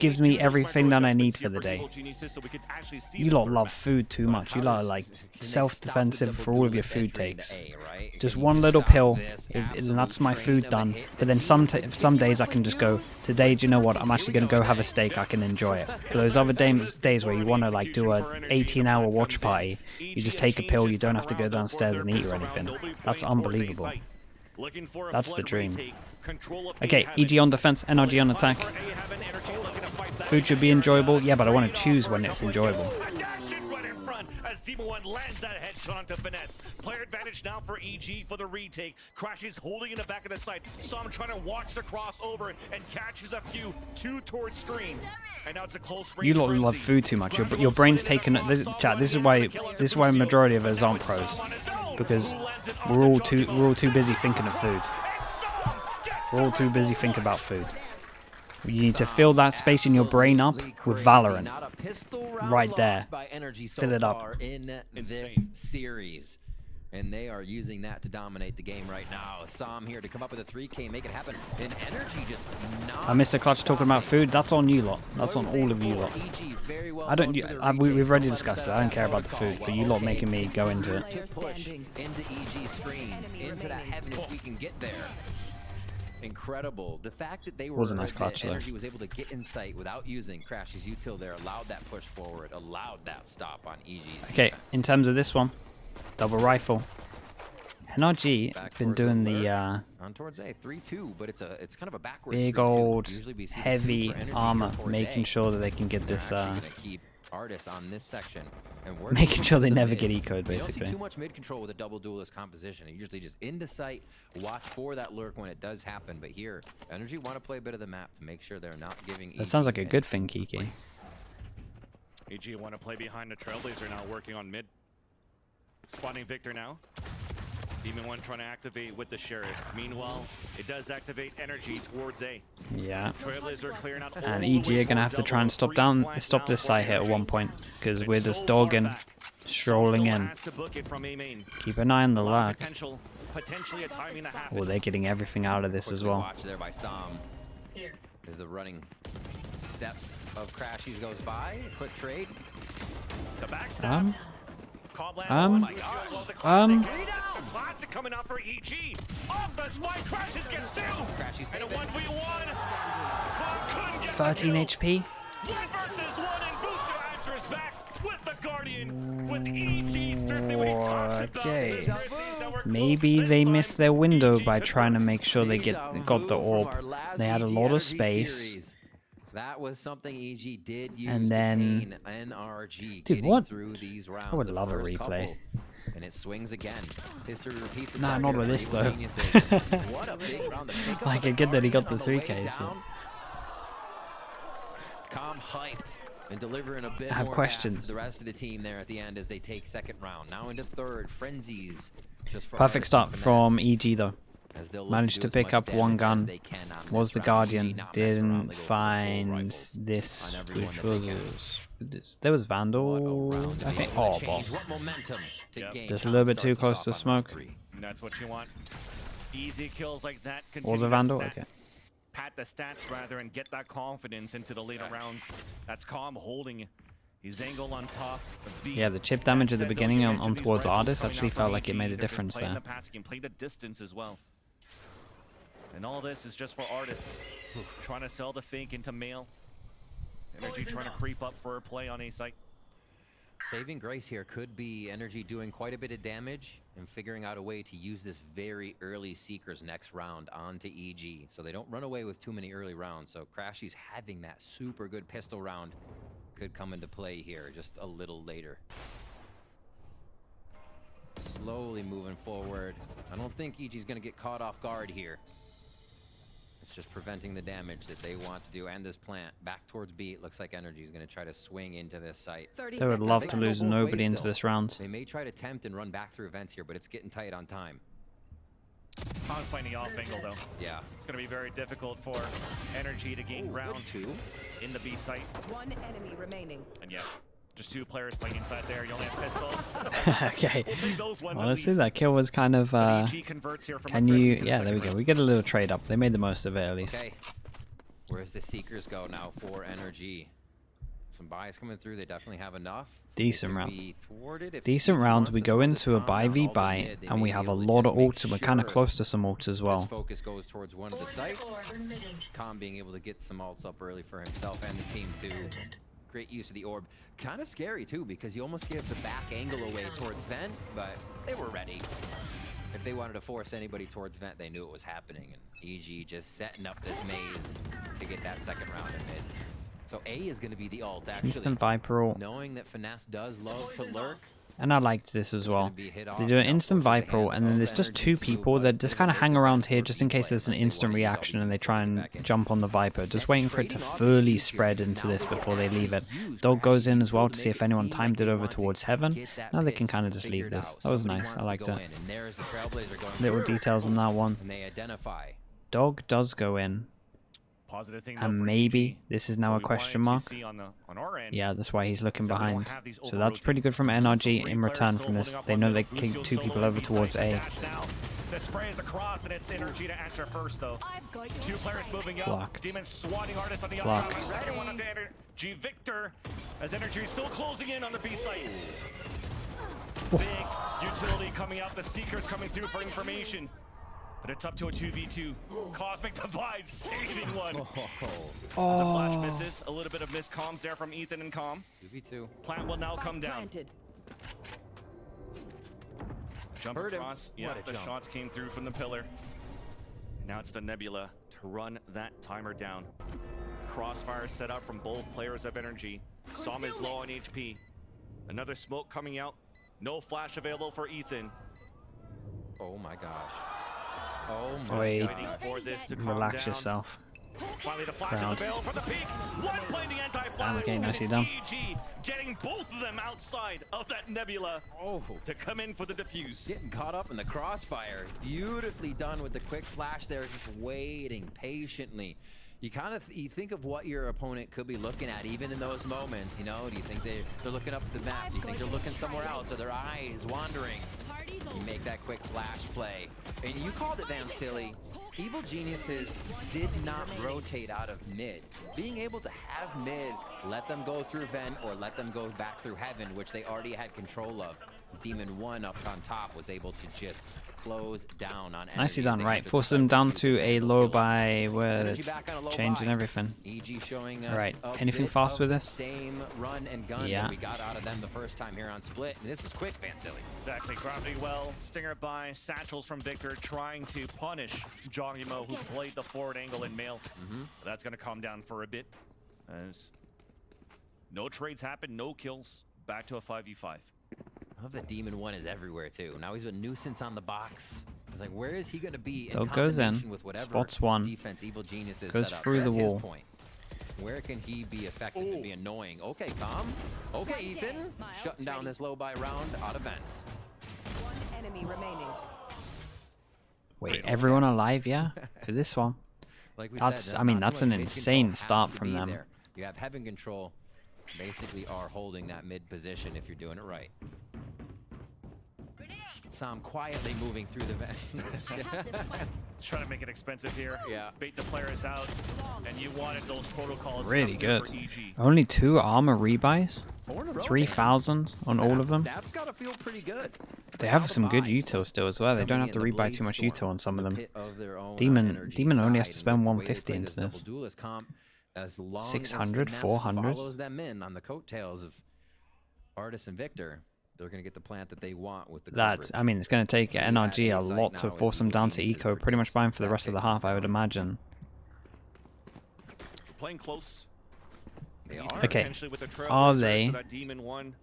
gives me everything that I need for the day. You lot love food too much. You lot are like self-defensive for all of your food takes. Just one little pill, and that's my food done. But then some days I can just go, today, do you know what, I'm actually going to go have a steak, I can enjoy it. But those other days where you want to like do a 18-hour watch party, you just take a pill, you don't have to go downstairs and eat or anything. That's unbelievable. That's the dream. Okay, EG on defense, NRG on attack. Food should be enjoyable. Yeah, but I want to choose when it's enjoyable. As Demon One lands that headshot onto Finesse. Player advantage now for EG for the retake. Crashes holding in the back of the site. Saw him trying to watch the crossover and catches a few. Two towards screen. And now it's a close range. You lot love food too much. Your brain's taken. Chat. This is why a majority of us aren't pros, because we're all too busy thinking of food. We're all too busy thinking about food. You need to fill that space in your brain up with Valorant. Right there. Fill it up. In this series. And they are using that to dominate the game right now. Sam here to come up with a 3K, make it happen. And NRG just not... Mr. Clutch talking about food. That's on you lot. That's on all of you lot. I don't. We've already discussed it. I don't care about the food, but you lot making me go into it. To push into EG screens, into that heaven if we can get there. Incredible. The fact that they were was a nice clutch, though. NRG was able to get in sight without using Crash's util there, allowed that push forward, allowed that stop on EG's. Okay, in terms of this one, double rifle. NRG been doing the on towards A 3-2, but it's kind of a backwards big old heavy armor, making sure that they can get this artists on this section and making sure they never get eco'd, basically. Don't see too much mid control with a double duelist composition. It usually just into sight, watch for that lurk when it does happen. But here, NRG want to play a bit of the map to make sure they're not giving. That sounds like a good thing, Kiki. EG want to play behind the Trailblazer now, working on mid. Spawning Victor now. Demon One trying to activate with the Sheriff. Meanwhile, it does activate energy towards A. Yeah. Trailblazer clearing out and EG are gonna have to try and stop this side hit at one point, because we're just dogging, strolling in. Keep an eye on the luck. Oh, they're getting everything out of this as well. Watch there by Sam. As the running steps of Crashies goes by. Quick trade. The backstab. Classic coming out for EG. Off the spike, Crashes gets two. And a 1v1. 13 HP. 1 versus 1, and Booster answers back with the Guardian. With EG's thrifty when he talks about Okay. the Maybe they missed their window by trying to make sure they got the orb. They had a lot of space. That was something EG did use and then NRG dude, what? through these rounds. I would love a replay. And it swings again. History repeats Nah, not with this though. What a big round to pick up. Like, I get that he got the 3Ks. Calm hyped and delivering a bit I have more questions. to the rest of the team there at the end as they take second round. Now into third. Frenzies. Perfect start from EG though. Managed to pick up one gun. Was the Guardian. Didn't find this, which was... There was Vandal, I think. Oh, boss. Just a little bit too close to smoke. That's what you want. Easy kills like that. Was a Vandal? Okay. Pat the stats rather and get that confidence into the later rounds. That's Calm holding his angle on top. Yeah, the chip damage at the beginning on towards Artist actually felt like it made a difference there. He can play the distance as well. And all this is just for Artists trying to sell the fake into Mail. NRG trying to creep up for a play on A site. Saving grace here could be NRG doing quite a bit of damage and figuring out a way to use this very early Seekers next round onto EG, so they don't run away with too many early rounds. So Crashies having that super good pistol round could come into play here just a little later. Slowly moving forward. I don't think EG's going to get caught off guard here. It's just preventing the damage that they want to do. And this plant back towards B. It looks like NRG is going to try to swing into this site. They would love to lose nobody into this round. They may try to tempt and run back through events here, but it's getting tight on time. Calm's playing the off angle though. Yeah. It's going to be very difficult for NRG to gain round 2 in the B site. One enemy remaining. And yeah, just 2 players playing inside there. You only have pistols. Okay. We'll take those ones. Honestly, that kill was kind of can you? Yeah, there we go. We get a little trade up. They made the most of it at least. Okay. Where's the Seekers go now for NRG? Some buys coming through. They definitely have enough. Decent It could round. be thwarted if Decent EG round. wants We to go throw this into a bomb buy down v all the buy, mid. They and may we be have a able to lot just of make ults, and we're kind of sure close to some ults as this well. focus goes towards one of the sites. Com being able to get some ults up early for himself and the team too. Great use of the orb. Kind of scary too, because you almost give the back angle away towards Vent, but they were ready. If they wanted to force anybody towards Vent, they knew it was happening. And EG just setting up this maze to get that second round in mid. So A is going to be the ult, actually. Instant Viper ult. Knowing that Finesse does love to lurk. And I liked this as well. They do an instant Viper ult, and then there's just two people that just kind of hang around here just in case there's an instant reaction and they try and jump on the Viper. Just waiting for it to fully spread into this before they leave it. Dog goes in as well to see if anyone timed it over towards Heaven. Now they can kind of just leave this. That was nice. I liked it. Little details on that one. Dog does go in. Positive thing, And maybe this is now a question mark. Yeah, that's why he's looking behind. So that's pretty good from NRG in return from this. They know they can kick two people over towards A. The spray is across, and it's NRG to answer first, though. Two players moving up. Blocked. Demon swatting artist on the Blocked. updraft. Second one up to NRG. Victor, as NRG is still closing in on the B site. Big utility coming out. The Seekers coming through for information. But it's up to a 2v2. Cosmic Divide saving one. As a flash misses. A little bit of miscomms there from Ethan and Com. 2v2. Plant will now come down. Jump across. Yeah, the shots came through from the pillar. Now it's the Nebula to run that timer down. Crossfire set up from both players of NRG. Som is low on HP. Another smoke coming out. No flash available for Ethan. Oh my gosh. Oh my Wait. god. For this to calm Relax down. yourself. Finally, the flash is Crowd. available for the peak. One playing the anti-flash. Okay, and nicely it's done. EG getting both of them outside of that Nebula to come in for the defuse. Getting caught up in the crossfire. Beautifully done with the quick flash there, just waiting patiently. You kind of you think of what your opponent could be looking at even in those moments, you know? Do you think they're looking up at the map? Do you think they're looking somewhere else? Are their eyes wandering? You make that quick flash play. And you called it, Van Silly. Evil Geniuses did not rotate out of mid. Being able to have mid, let them go through Vent or let them go back through Heaven, which they already had control of. Demon 1 up on top was able to just close down on Nicely done, right. Force them down to a low by where it's changing everything. EG showing us Right. a Anything bit fast of with the this? same run and gun Yeah. that we got out of them the first time here on Split. And this is quick, Van Silly. Exactly, gravity well. Stinger by satchels from Victor trying to punish Jogimo, who played the forward angle in mail. That's going to calm down for a bit as no trades happen, no kills. Back to a 5v5. I love that Demon 1 is everywhere too. Now he's a nuisance on the box. It's like, where is he going to be Dog goes in, combination with whatever spots one, defense Evil Genius is goes set up? through So that's the his wall. point. Where can he be effective and be annoying? Okay, Calm. Okay, Ethan. Shutting down this low buy round out of vents. One enemy remaining. Wait, everyone alive, yeah? For this one. Like we That's- said, I mean, not that's too an much mid insane control has start to from be them. there. You have Heaven control. Basically are holding that mid position if you're doing it right. Sam quietly moving through the vents. It's trying to make it expensive here. Yeah. Bait the players out, and you wanted those protocols. Really coming good. for EG. Only 2 armor rebuys? 4 in a row, 3,000 on all of them? That's gotta feel pretty good. They have some good buy. util still as well. They don't Coming have to in the rebuy too much Blade util on some of Storm, them. the pit of their own, Demon NRG only has to side, spend and with the way they 150 play into double this. duelist comp, as long 600, as Finesse 400. follows them in on the coattails of Artis and Victor, they're going to get the plant that they want with the That, coverage. I mean, it's going to take NRG a lot to force them down to eco. Pretty much buying for the rest of the half, I would imagine. Playing close. They Ethan are. Okay. potentially with a Are trailblazer, they so that Demon 1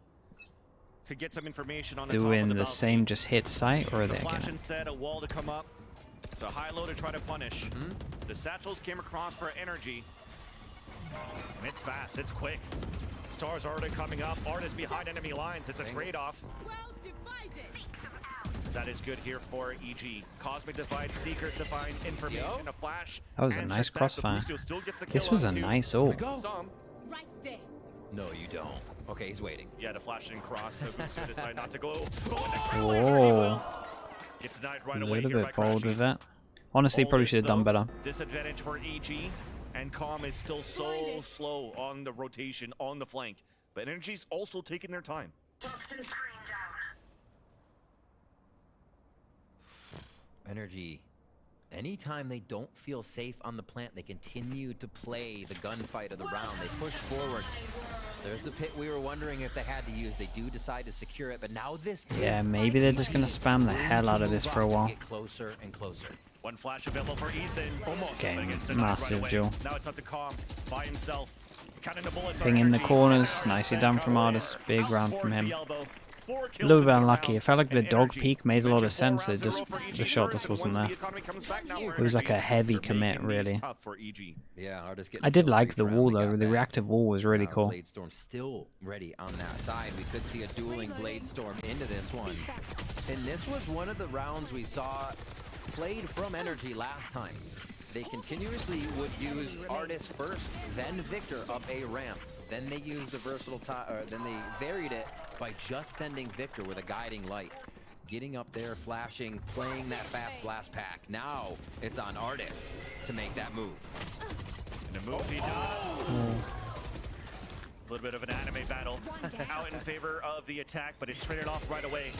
could get some information on the top doing of the the balcony. same just hit site, or are The they flash going to... instead, a wall to come up. It's a high low to try to punish. The satchels came across for energy. And it's fast, it's quick. Stars already coming up. Artist behind enemy lines. It's a trade-off. Well divided. That is good here for EG. Cosmic Divide, Seekers Divine, information, a flash. That was a answers nice back. The crossfire. Lucio still gets the This kill was a on two. nice ult. Some. Right there. No, you don't. Okay, he's waiting. Yeah, the flash didn't cross, so Lucio decided not to go. Whoa. Gets denied right A away little here bit by bold with Crashies. that. Honestly, probably Boldest, should have done though. better. Disadvantage for EG. And Calm is still so slow on the rotation, on the flank. But NRG's also taking their time. Toxin screen down. NRG, anytime they don't feel safe on the plant, they continue to play the gunfight of the round. They push forward. There's the pit we were wondering if they had to use. They do decide to secure it, but now this gives Yeah, maybe they're just gonna spam the hell out of this for a while. Get closer and closer. One flash available for Ethan. Almost. Okay, but against the massive right duel. away. Now it's up to Calm by himself. Counting the bullets on Ping in the NRG. corners. Nicely done from Artis. Big round from him. A little bit unlucky. It felt like the dog peek made a lot of sense. It just, the shot just wasn't there. It was like a heavy commit, really. Yeah, Artis getting I did killed like pretty the round. wall, They though. got The back. reactive wall was really Now cool. Bladestorm still ready on that side. We could see a dueling Bladestorm into this one. And this was one of the rounds we saw played from NRG last time. They continuously would use Artis first, then Victor up a ramp. Then they used the versatile then they varied it by just sending Victor with a guiding light. Getting up there, flashing, playing that fast blast pack. Now it's on Artis to make that move. And the move he does. A little bit of an anime battle out in favor of the attack, but it's traded off right away.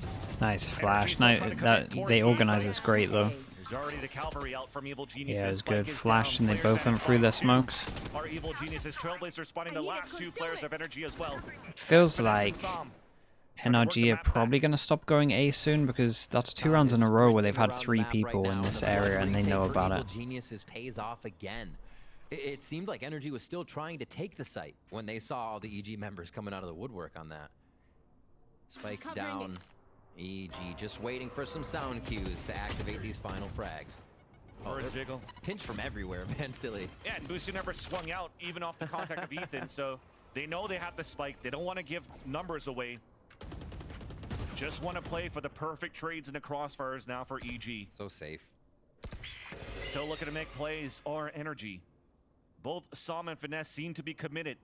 Nice flash. No, they organize this great, though. There's already the cavalry out from Evil Geniuses. Yeah, it was Spike good is flash, down. and they Players both went that through their fall smokes. to Our Evil Geniuses Trailblazers spotting the last two players of NRG as well. Feels like NRG are probably going to stop going A soon, because that's 2 rounds in a row where they've had 3 people in this area and they know about it. Geniuses pays off again. It seemed like NRG was still trying to take the site when they saw all the EG members coming out of the woodwork on that. Spikes down. EG just waiting for some sound cues to activate these final frags. First jiggle. Pinch from everywhere, man, silly. Yeah, and Boosie never swung out even off the contact of Ethan, so they know they have the spike. They don't want to give numbers away. Just want to play for the perfect trades in the crossfires now for EG. So safe. Still looking to make plays or NRG. Both Som and Finesse seem to be committed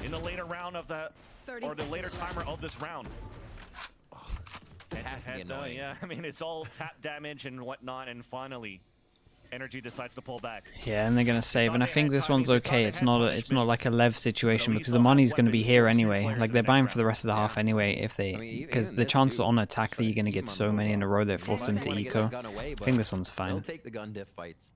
in the later round of the, or the later timer of this round. This has to be annoying. Yeah, I mean, it's all tap damage and whatnot, and finally, NRG decides to pull back. Yeah, and they're gonna save, and I think this one's okay. It's not like a Lev situation, because the money's gonna be here anyway. Like, they're buying for the rest of the half anyway, if they, because the chances on attack that you're gonna get so many in a row that force them to eco. I think this one's They'll fine. take the gun diff fights.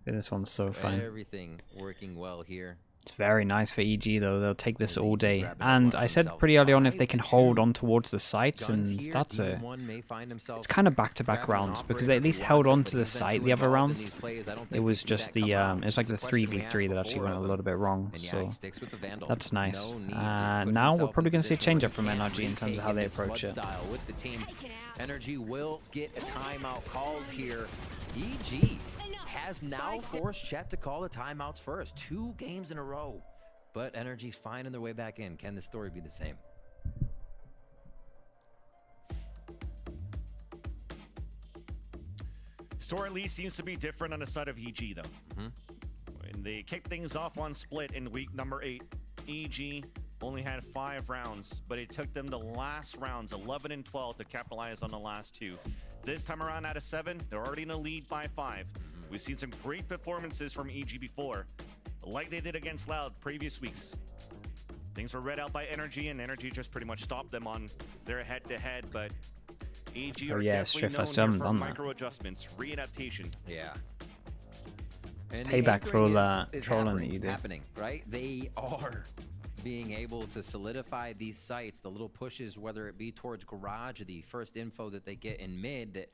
I think this one's so fine. Everything working well here. It's very nice for EG though. They'll take this all day. And I said pretty early on, if they can hold on towards the sites, and that's it. It's kind of back-to-back rounds, because they at least held on to the site the other rounds. It was just the it's like the 3v3 that actually went a little bit wrong. So that's nice. Now we're probably gonna see a change up from NRG in terms of how they approach it. With the team, NRG will get a timeout called here. EG has now forced Chet to call the timeouts first. 2 games in a row. But NRG's finding their way back in. Can the story be the same? Story at least seems to be different on the side of EG, though. When they kicked things off on Split in week number 8, EG only had 5 rounds, but it took them the last rounds, 11 and 12, to capitalize on the last 2. This time around, out of 7, they're already in a lead by 5. We've seen some great performances from EG before, like they did against Loud previous weeks. Things were read out by NRG, and NRG just pretty much stopped them on their head-to-head, but EG are definitely known here for micro adjustments, readaptation. Yeah. It's payback for all that trolling that you did. Happening, right? They are being able to solidify these sites, the little pushes, whether it be towards garage or the first info that they get in mid, that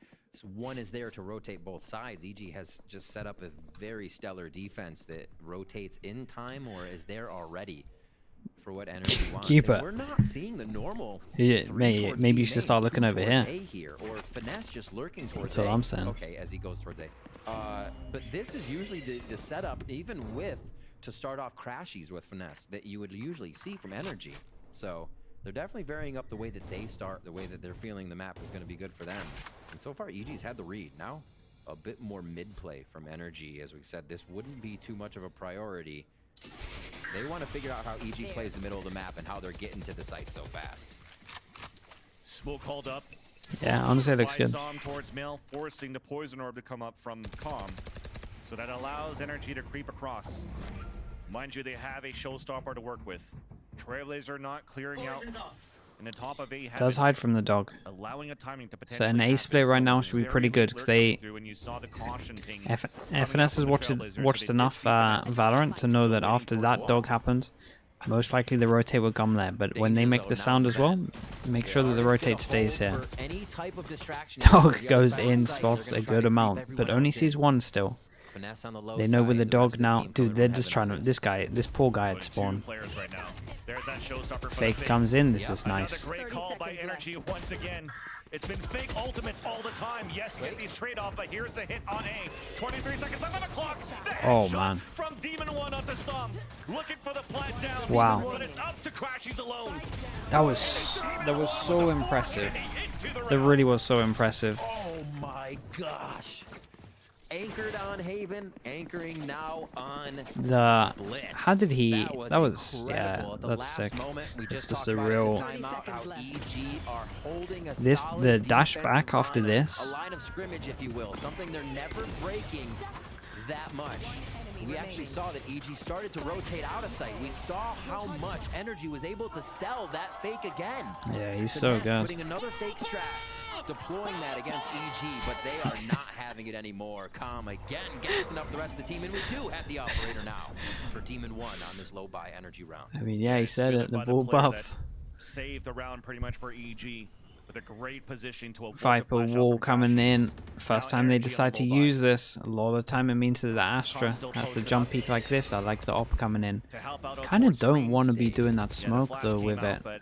one is there to rotate both sides. EG has just set up a very stellar defense that rotates in time or is there already for what NRG wants. Keep And it. we're not seeing the normal. Yeah, maybe you should start looking over here. A here, or Finesse just lurking towards That's what A. I'm saying. Okay, as he goes towards A. But this is usually the setup, even with to start off crashies with Finesse that you would usually see from NRG. So they're definitely varying up the way that they start, the way that they're feeling the map is going to be good for them. And so far, EG's had the read. Now, a bit more mid-play from NRG. As we said, this wouldn't be too much of a priority. They want to figure out how EG plays the middle of the map and how they're getting to the site so fast. Smoke called up. Yeah, honestly, it looks good. Som towards Mail, forcing the poison orb to come up from Calm. So that allows NRG to creep across. Mind you, they have a showstopper to work with. Trailblazer not clearing out. And the top of A Does hide from the dog. allowing a timing to So an A split right now should be pretty good because they FNS has watched enough Valorant to know that after that dog happened, most likely the rotate will come there. But when they make the sound as well, make sure that the rotate stays here. Dog goes in, spots a good amount, but only sees one still. They know with the dog now. Dude, they're just trying to. This poor guy had spawned. Fake comes in. This is nice. Great call by NRG once again. It's been fake ultimates all the time. Yes, you get these trade-off, but here's the hit on A. 23 seconds on the clock. Oh man. From Demon 1 up to Som. Looking for the plant down. Wow. But it's up to Crash. He's alone. That was so impressive. That really was so impressive. Oh my gosh. Anchored on Haven, anchoring now on Split. How did he? That was yeah, that's sick. It's just a real. The dash back after this. A line of scrimmage, if you will, something they're never breaking that much. We actually saw that EG started to rotate out of sight. We saw how much NRG was able to sell that fake again. Yeah, he's so good. Putting another fake strat, deploying that against EG, but they are not having it anymore. Calm again, gassing up the rest of the team, and we do have the operator now for Demon 1 on this low buy energy round. I mean, yeah, he said it. The bull buff. Saved the round pretty much for EG. With a great position to Viper wall coming in. First time they decide to use this. A lot of time it means that the Astra has to jump peek like this. I like the op coming in. Kind of don't want to be doing that smoke though with it. But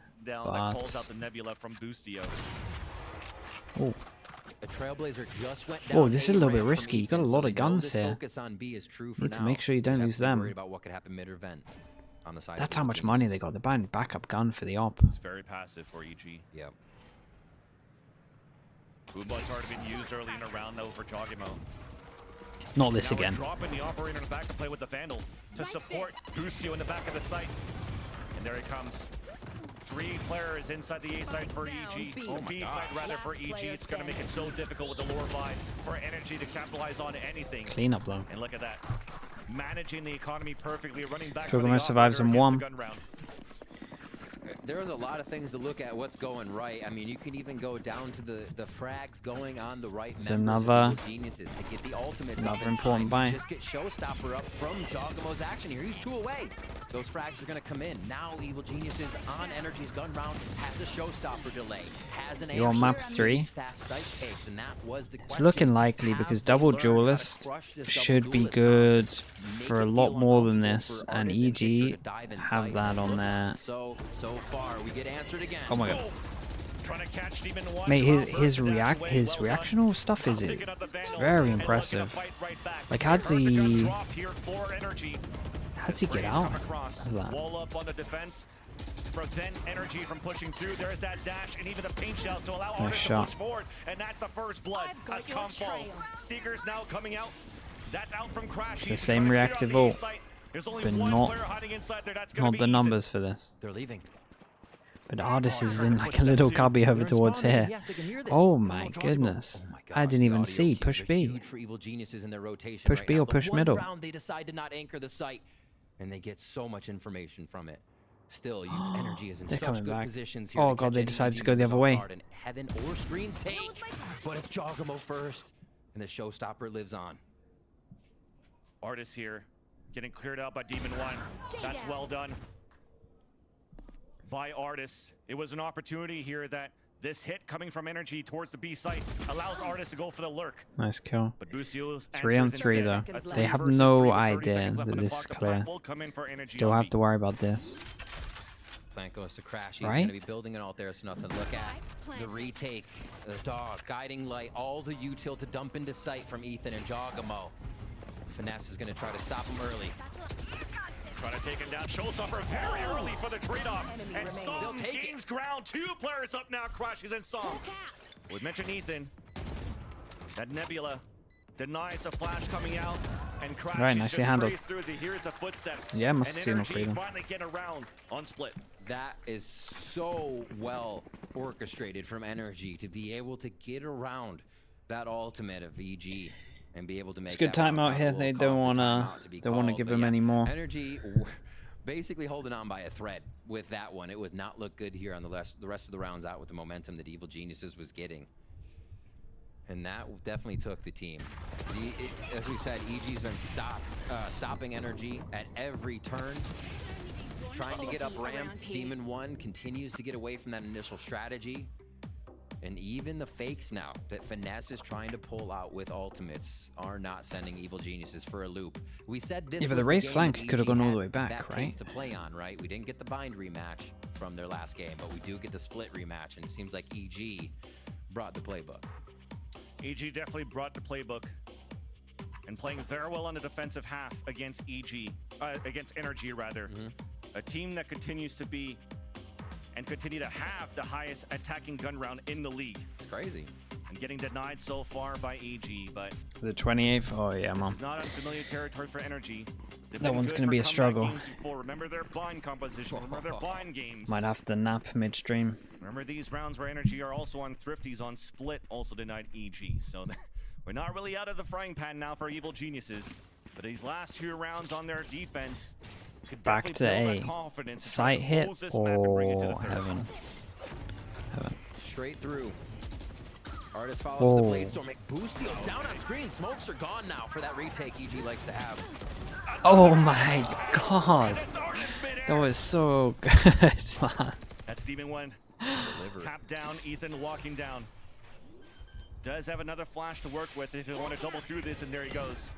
oh. A Trailblazer just went down. Whoa, this is a little bit risky. You got a lot of guns here. Need to make sure you don't lose them. That's how much money they got. They're buying a backup gun for the op. It's very passive for EG. Yep. Boombots already been used early in a round though for Jogimo. Not this again. Dropping the operator in the back to play with the Vandal to support Gucio in the back of the site. And there he comes. 3 players inside the A side for EG. B side rather for EG. It's going to make it so difficult with the lower buy for NRG to capitalize on anything. Clean up though. And look at that. Managing the economy perfectly, running back. Jogimo survives in 1. There's a lot of things to look at what's going right. I mean, you can even go down to the frags going on the right. It's another geniuses to get the ultimates. Another important buy. Just get Showstopper up from Jogimo's action here. He's 2 away. Those frags are going to come in. Now Evil Geniuses on NRG's gun round has a Showstopper delay. Has an You're on map 3. Fast sight takes, and that was the question. It's looking likely because double duelist should be good for a lot more than this, and EG have that on there. So far we get answered again. Oh my god. Mate, his reactional stuff is it's very impressive. Like how'd he get out of that? Wall up on the defense. Prevent NRG from pushing through. There's that dash and even the paint shells to allow Artist to push forward. And that's the first blood as Com falls. Seekers now coming out. That's out from Crash. The same reactive ult, but not the numbers for this. They're leaving. But Artist is in like a little cubby over towards here. Oh my goodness. I didn't even see. Push B. Push B or push middle. They decide to not anchor the site, and they get so much information from it. Still, NRG is in such good positions here. Oh god, they decided to go the other way. Heaven or screens take, but it's Jogimo first, and the Showstopper lives on. Artist here, getting cleared out by Demon 1. That's well done by Artist. It was an opportunity here that this hit coming from NRG towards the B site allows Artist to go for the lurk. Nice kill. But Bucio's 3 on 3 though. They have no idea that this is clear. Still have to worry about this. Plant goes to Crash. He's going to be building an ult there, so nothing to look at. The retake, the dog, guiding light, all the util to dump into sight from Ethan and Jogimo. Finesse is going to try to stop him early. Trying to take him down. Showstopper very early for the trade-off. And Som gains ground. 2 players up now. Crashes and Som. We mentioned Ethan. That Nebula denies the flash coming out. And Crash right, nicely handled. Through as he hears the footsteps. Yeah, must have seen him freedom. Finally get around on Split. That is so well orchestrated from NRG to be able to get around that ultimate of EG. and be able to make It's good that round timeout here. probable, They cause don't the wanna timeout to be don't wanna called. give But him yeah, any more. NRG basically holding on by a thread with that one. It would not look good here on the rest of the rounds out with the momentum that Evil Geniuses was getting. And that definitely took the team. As we said, EG's been stopping NRG at every turn, trying to get up ramp. Demon 1 continues to get away from that initial strategy. And even the fakes now that Finesse is trying to pull out with ultimates are not sending Evil Geniuses for a loop. We said this Yeah, but was the race game flank that could have EG gone all had the way back, that right? tape to play on, right? We didn't get the bind rematch from their last game, but we do get the split rematch, and it seems like EG brought the playbook. EG definitely brought the playbook and playing very well on the defensive half against against NRG rather. A team that continues to be and continue to have the highest attacking gun round in the league. It's crazy. And getting denied so far by EG, but The 28th. Oh yeah, this man. is not unfamiliar territory for NRG. They've That been one's good gonna for be a comeback struggle. games before. Remember their blind composition. Remember their blind games. Might have to nap midstream. Remember these rounds where NRG are also on Thrifties on Split, also denied EG. So we're not really out of the frying pan now for Evil Geniuses. But these last 2 rounds on their defense could Back definitely to build A. that confidence to try Sight to hit close this map and bring it to the or third. heaven? Straight through. Artist follows Whoa. the blade storm. Make boost steals down on screen. Smokes are gone now for that retake EG likes to have. Oh my god. It's Artist midair. That was so good, man. That's Demon 1. Delivered. Tap down, Ethan walking down. Does have another flash to work with if you want to double through this, and there he goes.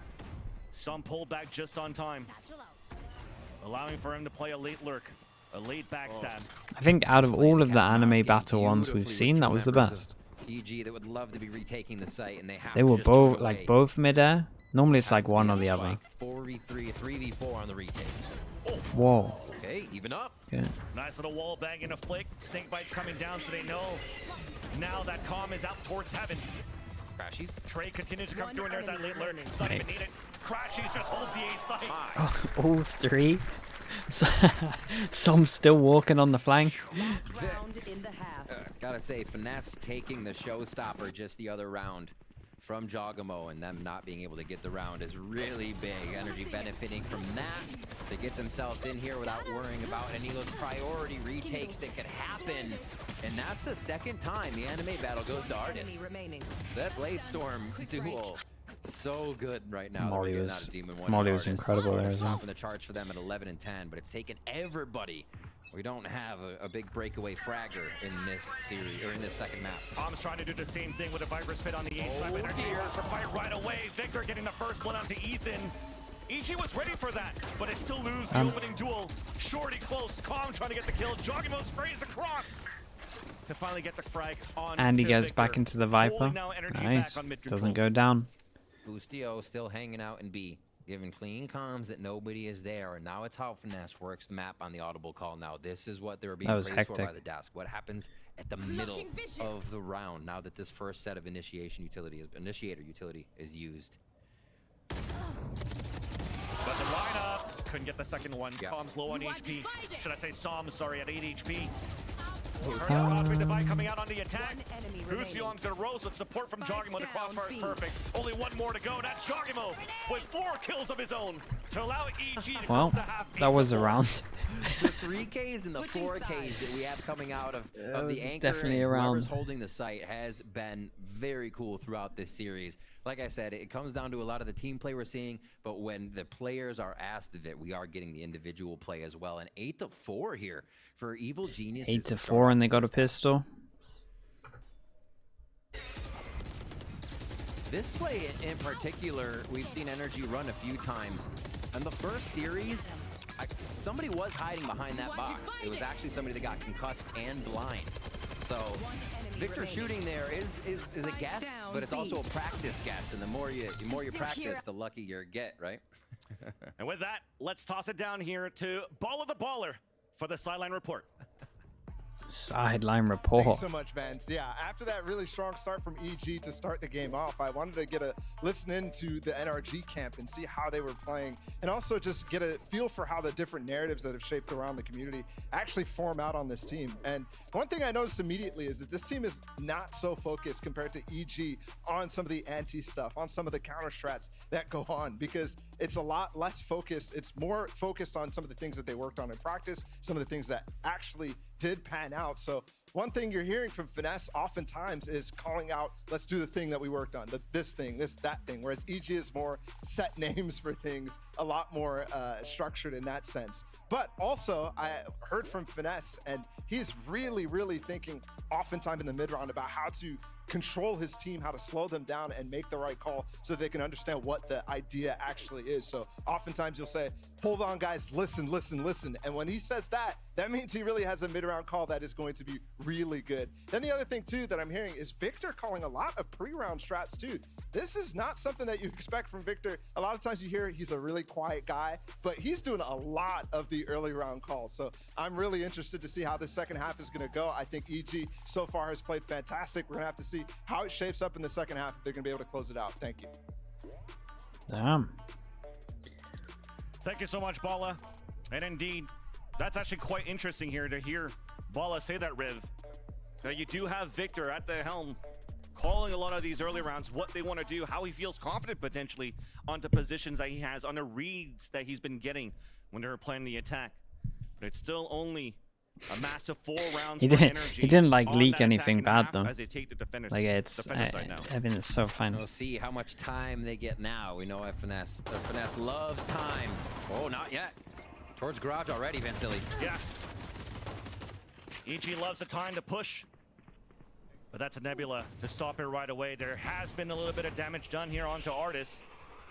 Some pull back just on time, allowing for him to play a late lurk, a late backstab. I think out of all of the Cat and mouse anime game battle ones beautifully we've with seen, 2 that was the members best. of EG that would love to be retaking the site, and they have They to were just turn both away. like both midair. Normally it's Have like to one be or the just other. like 4v3, 3v4 on the retake. Whoa. Okay, even up. Yeah. Nice little wall bang and a flick. Snake bites coming down, so they know now that calm is out towards heaven. Crashies. Trey continues to come One through, and there's that enemy late lurk. remaining. It's not even needed. Crashies just holds the A site. All 3. Some still walking on the flank. Round in the half. Gotta say, Finesse taking the showstopper just the other round from Jogamo, and them not being able to get the round is really big. NRG benefiting from that to get themselves in here without worrying about any of those priority retakes that could happen. And that's the second time the anime battle goes to Enemy Artist. remaining. That Blade Storm duel, so good right now. Molly that we're getting was- out of Demon 1 Molly and was Artist. incredible there Artist as well. topping the charts for them at 11 and 10, but it's taken everybody. We don't have a big breakaway fragger in this series or in this second map. Tom's trying to do the same thing with a Viper's Pit on the A side, but NRG orders for fight right away. Victor getting the first blood onto Ethan. EG was ready for that, but it still loses the opening duel. Shorty close, Calm trying to get the kill. Jogimo sprays across to finally get the frag on. And he to gets Victor. back into the Viper. Holding now NRG Nice. back on mid Doesn't control. go down. Boostio still hanging out in B, giving clean comms that nobody is there, and now it's how Finesse works the map on the audible call. Now this is what they were being That was praised for by hectic. the desk. What happens at the middle of the round now that this first set of initiator utility is used? But the lineup couldn't get the second one. Yeah. Calm's low on You are HP. divided. Should I say Som? Sorry, at 8 HP. Divide coming out on the attack. One enemy Lucio remaining. onto the Rose with support from Spike Jogimo. The crossfire is down, B. perfect. Only one more to go. That's Jogimo with 4 kills of his own to allow EG to Well, close the half. that was a 8-4. round. The 3Ks and the Switching 4Ks sides. that we have coming out of was the anchor definitely and a whoever's round. holding the site has been very cool throughout this series. Like I said, it comes down to a lot of the team play we're seeing, but when the players are asked of it, we are getting the individual play as well. And 8-4 here for Evil Geniuses. 8 to 4, and they got a pistol. This play in particular, we've seen NRG run a few times. In the first series, somebody was hiding behind that box. It was actually somebody that got concussed and blind. So Victor shooting there is a guess, but it's also a practice guess. And the more you practice, the luckier you get, right? And with that, let's toss it down here to Ball of the Baller for the sideline report. Sideline Thank report. you so much, Vance. Yeah, after that really strong start from EG to start the game off, I wanted to get a listen into the NRG camp and see how they were playing, and also just get a feel for how the different narratives that have shaped around the community actually form out on this team. And one thing I noticed immediately is that this team is not so focused compared to EG on some of the anti stuff, on some of the counter strats that go on, because it's a lot less focused. It's more focused on some of the things that they worked on in practice, some of the things that actually did pan out. So one thing you're hearing from Finesse oftentimes is calling out, let's do the thing that we worked on, this thing, that thing, whereas EG is more set names for things, a lot more structured in that sense. But also I heard from Finesse, and he's really thinking oftentimes in the mid round about how to control his team, how to slow them down and make the right call so they can understand what the idea actually is. So oftentimes you'll say, hold on guys, listen. And when he says that, that means he really has a mid-round call that is going to be really good. Then the other thing too that I'm hearing is Victor calling a lot of pre-round strats too. This is not something that you expect from Victor. A lot of times you hear he's a really quiet guy, but he's doing a lot of the early round calls. So I'm really interested to see how the second half is going to go. I think EG so far has played fantastic. We're gonna have to see how it shapes up in the second half if they're gonna be able to close it out. Thank you. Damn. Thank you so much, Bala. And indeed, that's actually quite interesting here to hear Bala say that, Riv. You do have Victor at the helm calling a lot of these early rounds, what they want to do, how he feels confident potentially onto positions that he has, on the reads that he's been getting when they're playing the attack. But it's still only a massive 4 rounds He for didn't. energy. He didn't like on leak that anything attacking bad half though. As they take the defenders, Like it's defender side now. everything's so fine. We'll see how much time they get now. We know Finesse loves time. Oh, not yet. Towards garage already, Vansili. Yeah. EG loves the time to push. But that's a Nebula to stop it right away. There has been a little bit of damage done here onto Artis,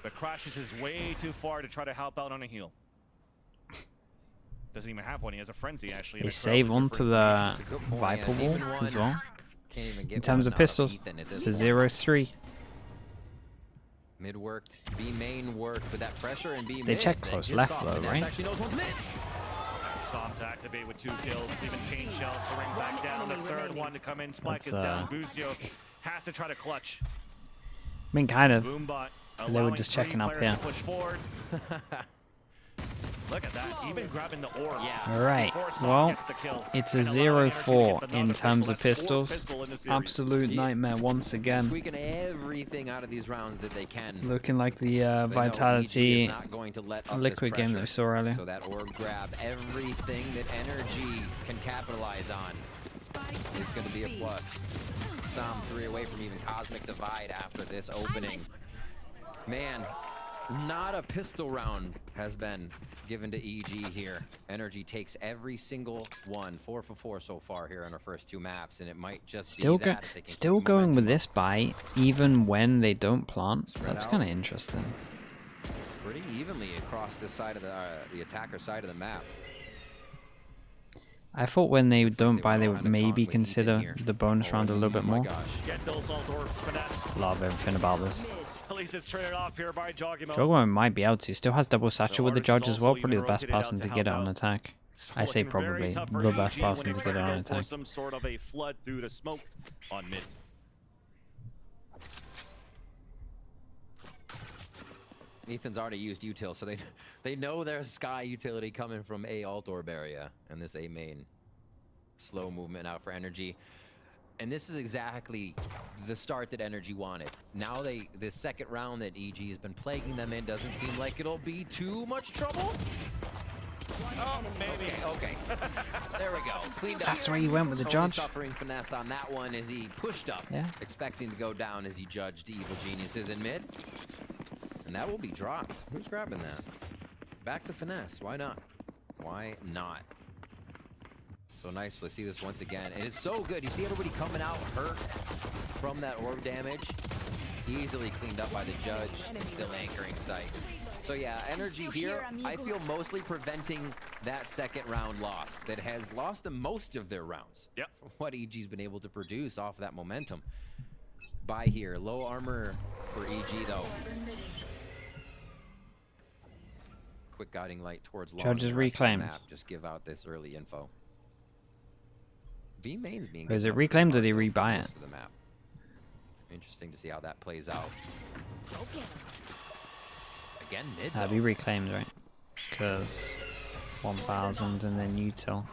but Crashes is way too far to try to help out on a heal. Doesn't even have one. He has a frenzy actually. They save onto the Viper wall as well. Can't even get In terms one of out pistols, Ethan at it's this a point. 0-3. Mid worked, B main worked with that pressure, and B They mid. check Then close gets left off. though, Finesse right? actually knows one's mid. Som to activate with 2 kills. Even Pain Shells to ring back down. The third one to come in. Spike is down. Buzio has to try to clutch. I mean, kind of. Boombot They were allowing just 3 checking up players here. to push forward. Look at that. Even grabbing the orb. Yeah. Alright, Before Som well, gets the kill. it's a And allowing Energy to 0-4 get in another terms pistol. of That's 4th pistols. pistol in the series. Absolute nightmare once again. Squeaking everything out of these rounds that they can. Looking like the They know EG is Vitality not going to let up this Liquid game that we pressure. saw earlier. So that orb grab, everything that NRG can capitalize on is going to be a plus. Som 3 away from even Cosmic Divide after this opening. Man, not a pistol round has been given to EG here. NRG takes every single one, 4 for 4 so far here on our first 2 maps, and it might just Still be that if they can still keep going with momentum this buy even when they don't plant. Spread That's out. kind of interesting. up pretty evenly across this side of the attacker side of the map. I thought when they Looks like don't they buy, would they know would how to maybe taunt with Ethan consider here. the bonus round a little bit Oh my more. gosh. Get those all orbs. Finesse. Love everything about this. At least it's traded off here by Jogimo. Jogmo might be able to. Still has double satchel with the Artis is judge as well. also Probably the even best rotated out person to to help get it on out. attack. It's I say looking very probably tough for the best EG when person they to try get it on go for attack. some sort of a flood through the smoke on mid. Ethan's already used util, so they know there's Sky utility coming from A alt orb area, and this A main slow movement out for Energy. And this is exactly the start that Energy wanted. Now this second round that EG has been plaguing them in doesn't seem like it'll be too much trouble. Oh, maybe. Okay. There we go. Cleaned up. That's where you went with the Only judge. suffering Finesse on that one as he pushed up, Yeah. expecting to go down as he judged Evil Geniuses in mid. And that will be dropped. Who's grabbing that? Back to Finesse. Why not? Why not? So nice to see this once again. And it's so good. You see everybody coming out hurt from that orb damage. Easily cleaned up by the judge. Still anchoring sight. So yeah, Energy here, I feel mostly preventing that second round loss that has lost them most of their rounds. Yep. From what EG's been able to produce off that momentum. By here. Low armor for EG though. Quick guiding light towards long. Judges the rest of the reclaimed. map. Just give out this early info. B main's being. Or is given it up reclaimed or pretty did he hard rebuy most it? of the map. Interesting to see how that plays out. Again, mid though. Be reclaimed, right? Because 1,000 and then util.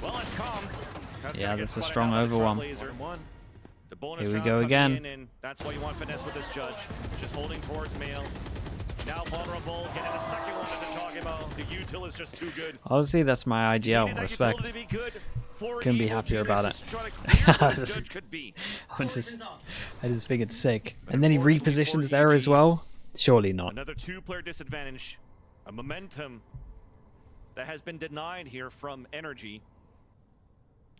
Well, it's calm. Yeah, that's a strong overwhelm. The bonus Here we round go coming again. in, and that's why you want finesse with this judge. Just holding towards Mail. Now vulnerable, getting the second one that they're talking about. The util is just too good. Honestly, that's my IGL. Needed that Respect. utility to be good for Couldn't be Evil happier about Genius it. is trying to clear what the judge could be. I just think it's sick. And then he repositions there as well? Surely not. Another two-player disadvantage. A momentum that has been denied here from NRG.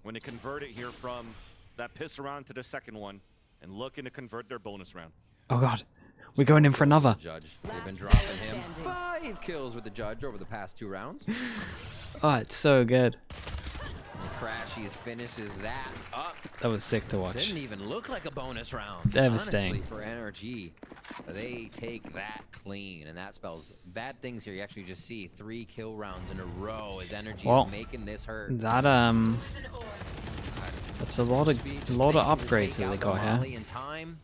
When they convert it here from that piss around to the second one and looking to convert their bonus round. Oh god. We're going in for another. Judge. They've been dropping him 5 kills with the judge over the past 2 rounds. Oh, it's so good. Crashies finishes that up. That was sick to watch. Didn't even look like a bonus round. Devastating. Honestly, for NRG. They take that clean, and that spells bad things here. You actually just see 3 kill rounds in a row as NRG is making this hurt. That that's a lot of upgrades that they got here. In time.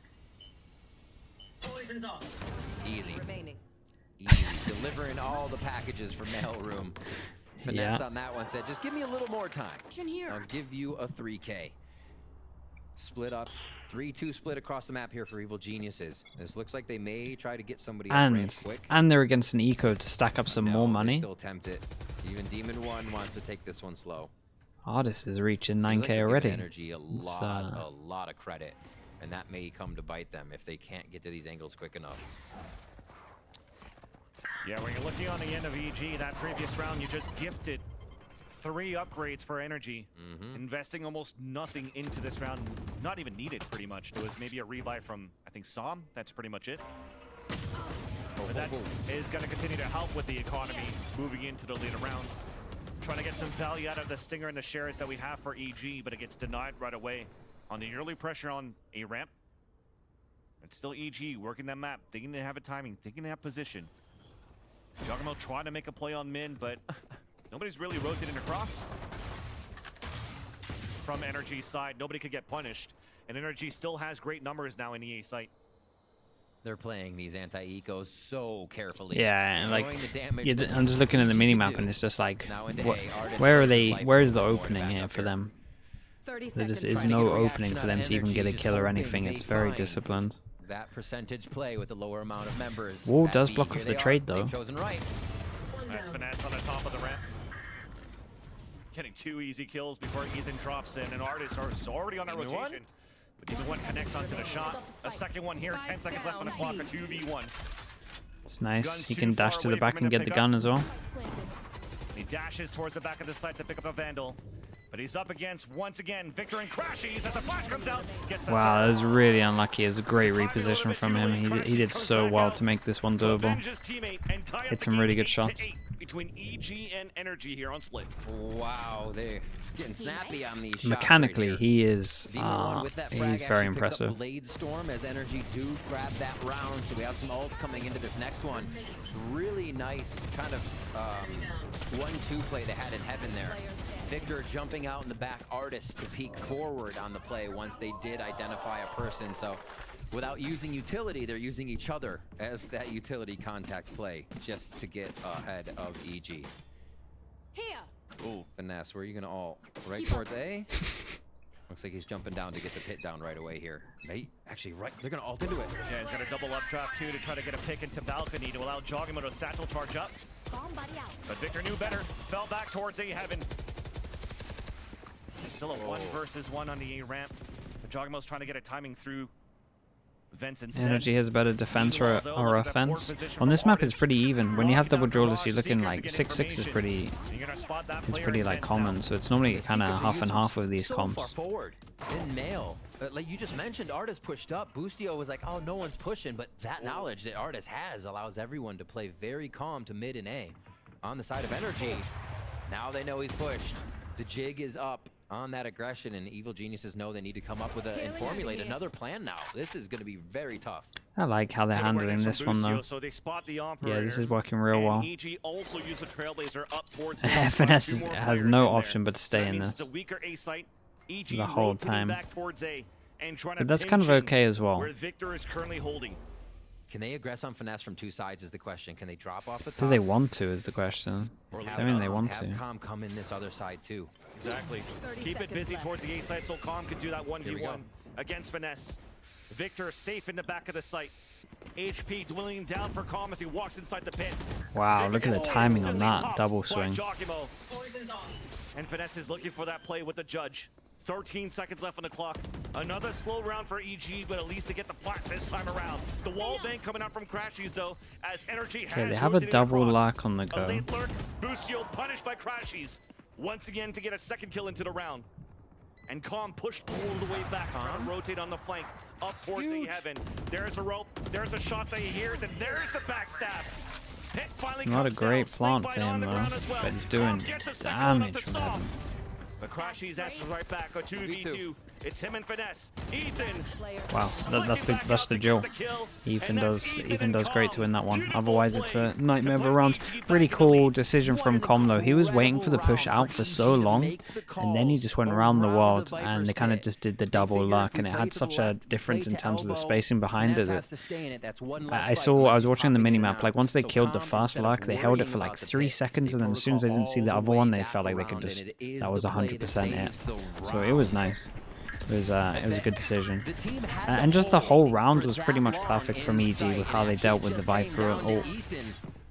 Easy. Easy. Delivering all the packages from Mailroom. Finesse on that one said, just give me a little more time. I'll give you a 3K. Split up. 3-2 split across the map here for Evil Geniuses. This looks like they may try to get somebody on ramp quick. And they're against an eco to stack up some more money. Still tempt it. Even Demon 1 wants to take this one slow. Artist is reaching Seems 9k like already. Energy a lot of credit, and that may come to bite them if they can't get to these angles quick enough. Yeah, when you're looking on the end of EG, that previous round, you just gifted 3 upgrades for energy, investing almost nothing into this round. Not even needed, pretty much. There was maybe a rebuy from, I think, Som. That's pretty much it. But that is going to continue to help with the economy moving into the later rounds. Trying to get some value out of the Stinger and the shares that we have for EG, but it gets denied right away on the early pressure on a ramp. It's still EG working that map, thinking they have a timing, thinking they have position. Juggernaut trying to make a play on Min, but nobody's really rotating across. From NRG's side, nobody could get punished. And NRG still has great numbers now in EA site. They're playing these anti-ecos so carefully. Yeah, and like, the I'm just looking at the minimap and it's just like, where are they? Where is the opening here for them? There just is no opening for them to even get a kill or anything. It's very disciplined. That percentage play with the lower amount of members. Wall does block off the trade though. Right. Nice finesse on the top of the ramp. Getting 2 easy kills before Ethan drops in. And Artist is already on that rotation. But Demon 1 connects onto the shot. A second one here, 10 seconds left on the clock, a 2v1. It's nice. He can dash to the back and get the gun as well. He dashes towards the back of the site to pick up a Vandal. But he's up against, once again, Victor and Crashies as the flash comes out. Wow, that was really unlucky. It was a great reposition from him. He did so well to make this one doable. Hit some really good shots. Between EG and NRG here on Split. Wow, they're getting snappy on these shots. Mechanically, right he is he's very impressive. Blade Storm as NRG do grab that round, so we have some ults coming into this next one. Really nice kind of 1-2 play they had in heaven there. Victor jumping out in the back, Artist to peek forward on the play once they did identify a person. So without using utility, they're using each other as that utility contact play just to get ahead of EG. Here. Ooh, finesse. Where are you gonna ult? Right towards A? Looks like he's jumping down to get the pit down right away here. Hey, actually, right, they're gonna ult into it. Yeah, he's got a double updraft too to try to get a pick into balcony to allow Jogamo to satchel charge up. But Victor knew better, fell back towards A heaven. Still a 1 versus 1 on the A ramp. But Jogamo's trying to get a timing through vents instead. Energy has better defense or offense. On this map, it's pretty even. When you have double drawlers, you're looking like 6-6 is pretty like common. So it's normally kind of half and half with these comps. So far forward in Mail, like you just mentioned, Artist pushed up. Boostio was like, oh, no one's pushing, but that knowledge that Artist has allows everyone to play very calm to mid and A. On the side of Energy, now they know he's pushed. The jig is up on that aggression, and Evil Geniuses know they need to come up with and formulate another plan now. This is going to be very tough. I like how they're Good handling awareness this from one though. Busio, so they spot the Yeah, operator, this is working real and well. EG also use the Trailblazer up towards FNS two more has players no in there. option but to So stay that in means this it's a weaker A site. EG the whole rotating time. back towards A and trying But to that's kind of pinch in okay as well. where Victor is currently holding. Can they aggress on Finesse from two sides is the question. Can they drop off the top? Do they want to is the question. Or I mean they want have to. Calm come in this other side too. Exactly. 30 Keep it seconds busy left. towards the A site so Calm could do that Here we 1v1 go. against Finesse. Victor safe in the back of the site. HP dwindling down for Calm as he walks inside the pit. Wow, look at the Victor timing on instantly that popped double by swing. Giacomo. And Finesse is looking for that play with the judge. 13 seconds left on the clock. Another slow round for EG, but at least to get the plat this time around. The wall bank coming out from Crashies though, as NRG has Okay, they have a rotated double across. lock on the A go. late lurk, Busio punished by Crashies. Once again to get a second kill into the round. And Calm pushed all the way back, trying to rotate on the flank, up towards the heaven. There's a rope, there's a shot that he hears, and there's the backstab. Pit finally Not a comes great down, plant Snakebite for him on the though, ground as well. but he's Calm doing gets a second one up damage to from Som. heaven. But Crashies answers right back, a 2v2. It's him and Finesse. Ethan. Wow, that's the Jill. Ethan does great to win that one. Otherwise, it's a nightmare of a round. Really cool decision from Com though. He was waiting for the push out for so long, and then he just went around the world, and they kind of just did the double luck, and it had such a difference in terms of the spacing behind it. I was watching the minimap. Like once they killed the first luck, they held it for like 3 seconds, and then as soon as they didn't see the other one, they felt like they could just that was 100% it. So it was nice. It was a good decision, and just the whole round was pretty much perfect from EG with how they dealt with the Viper ult.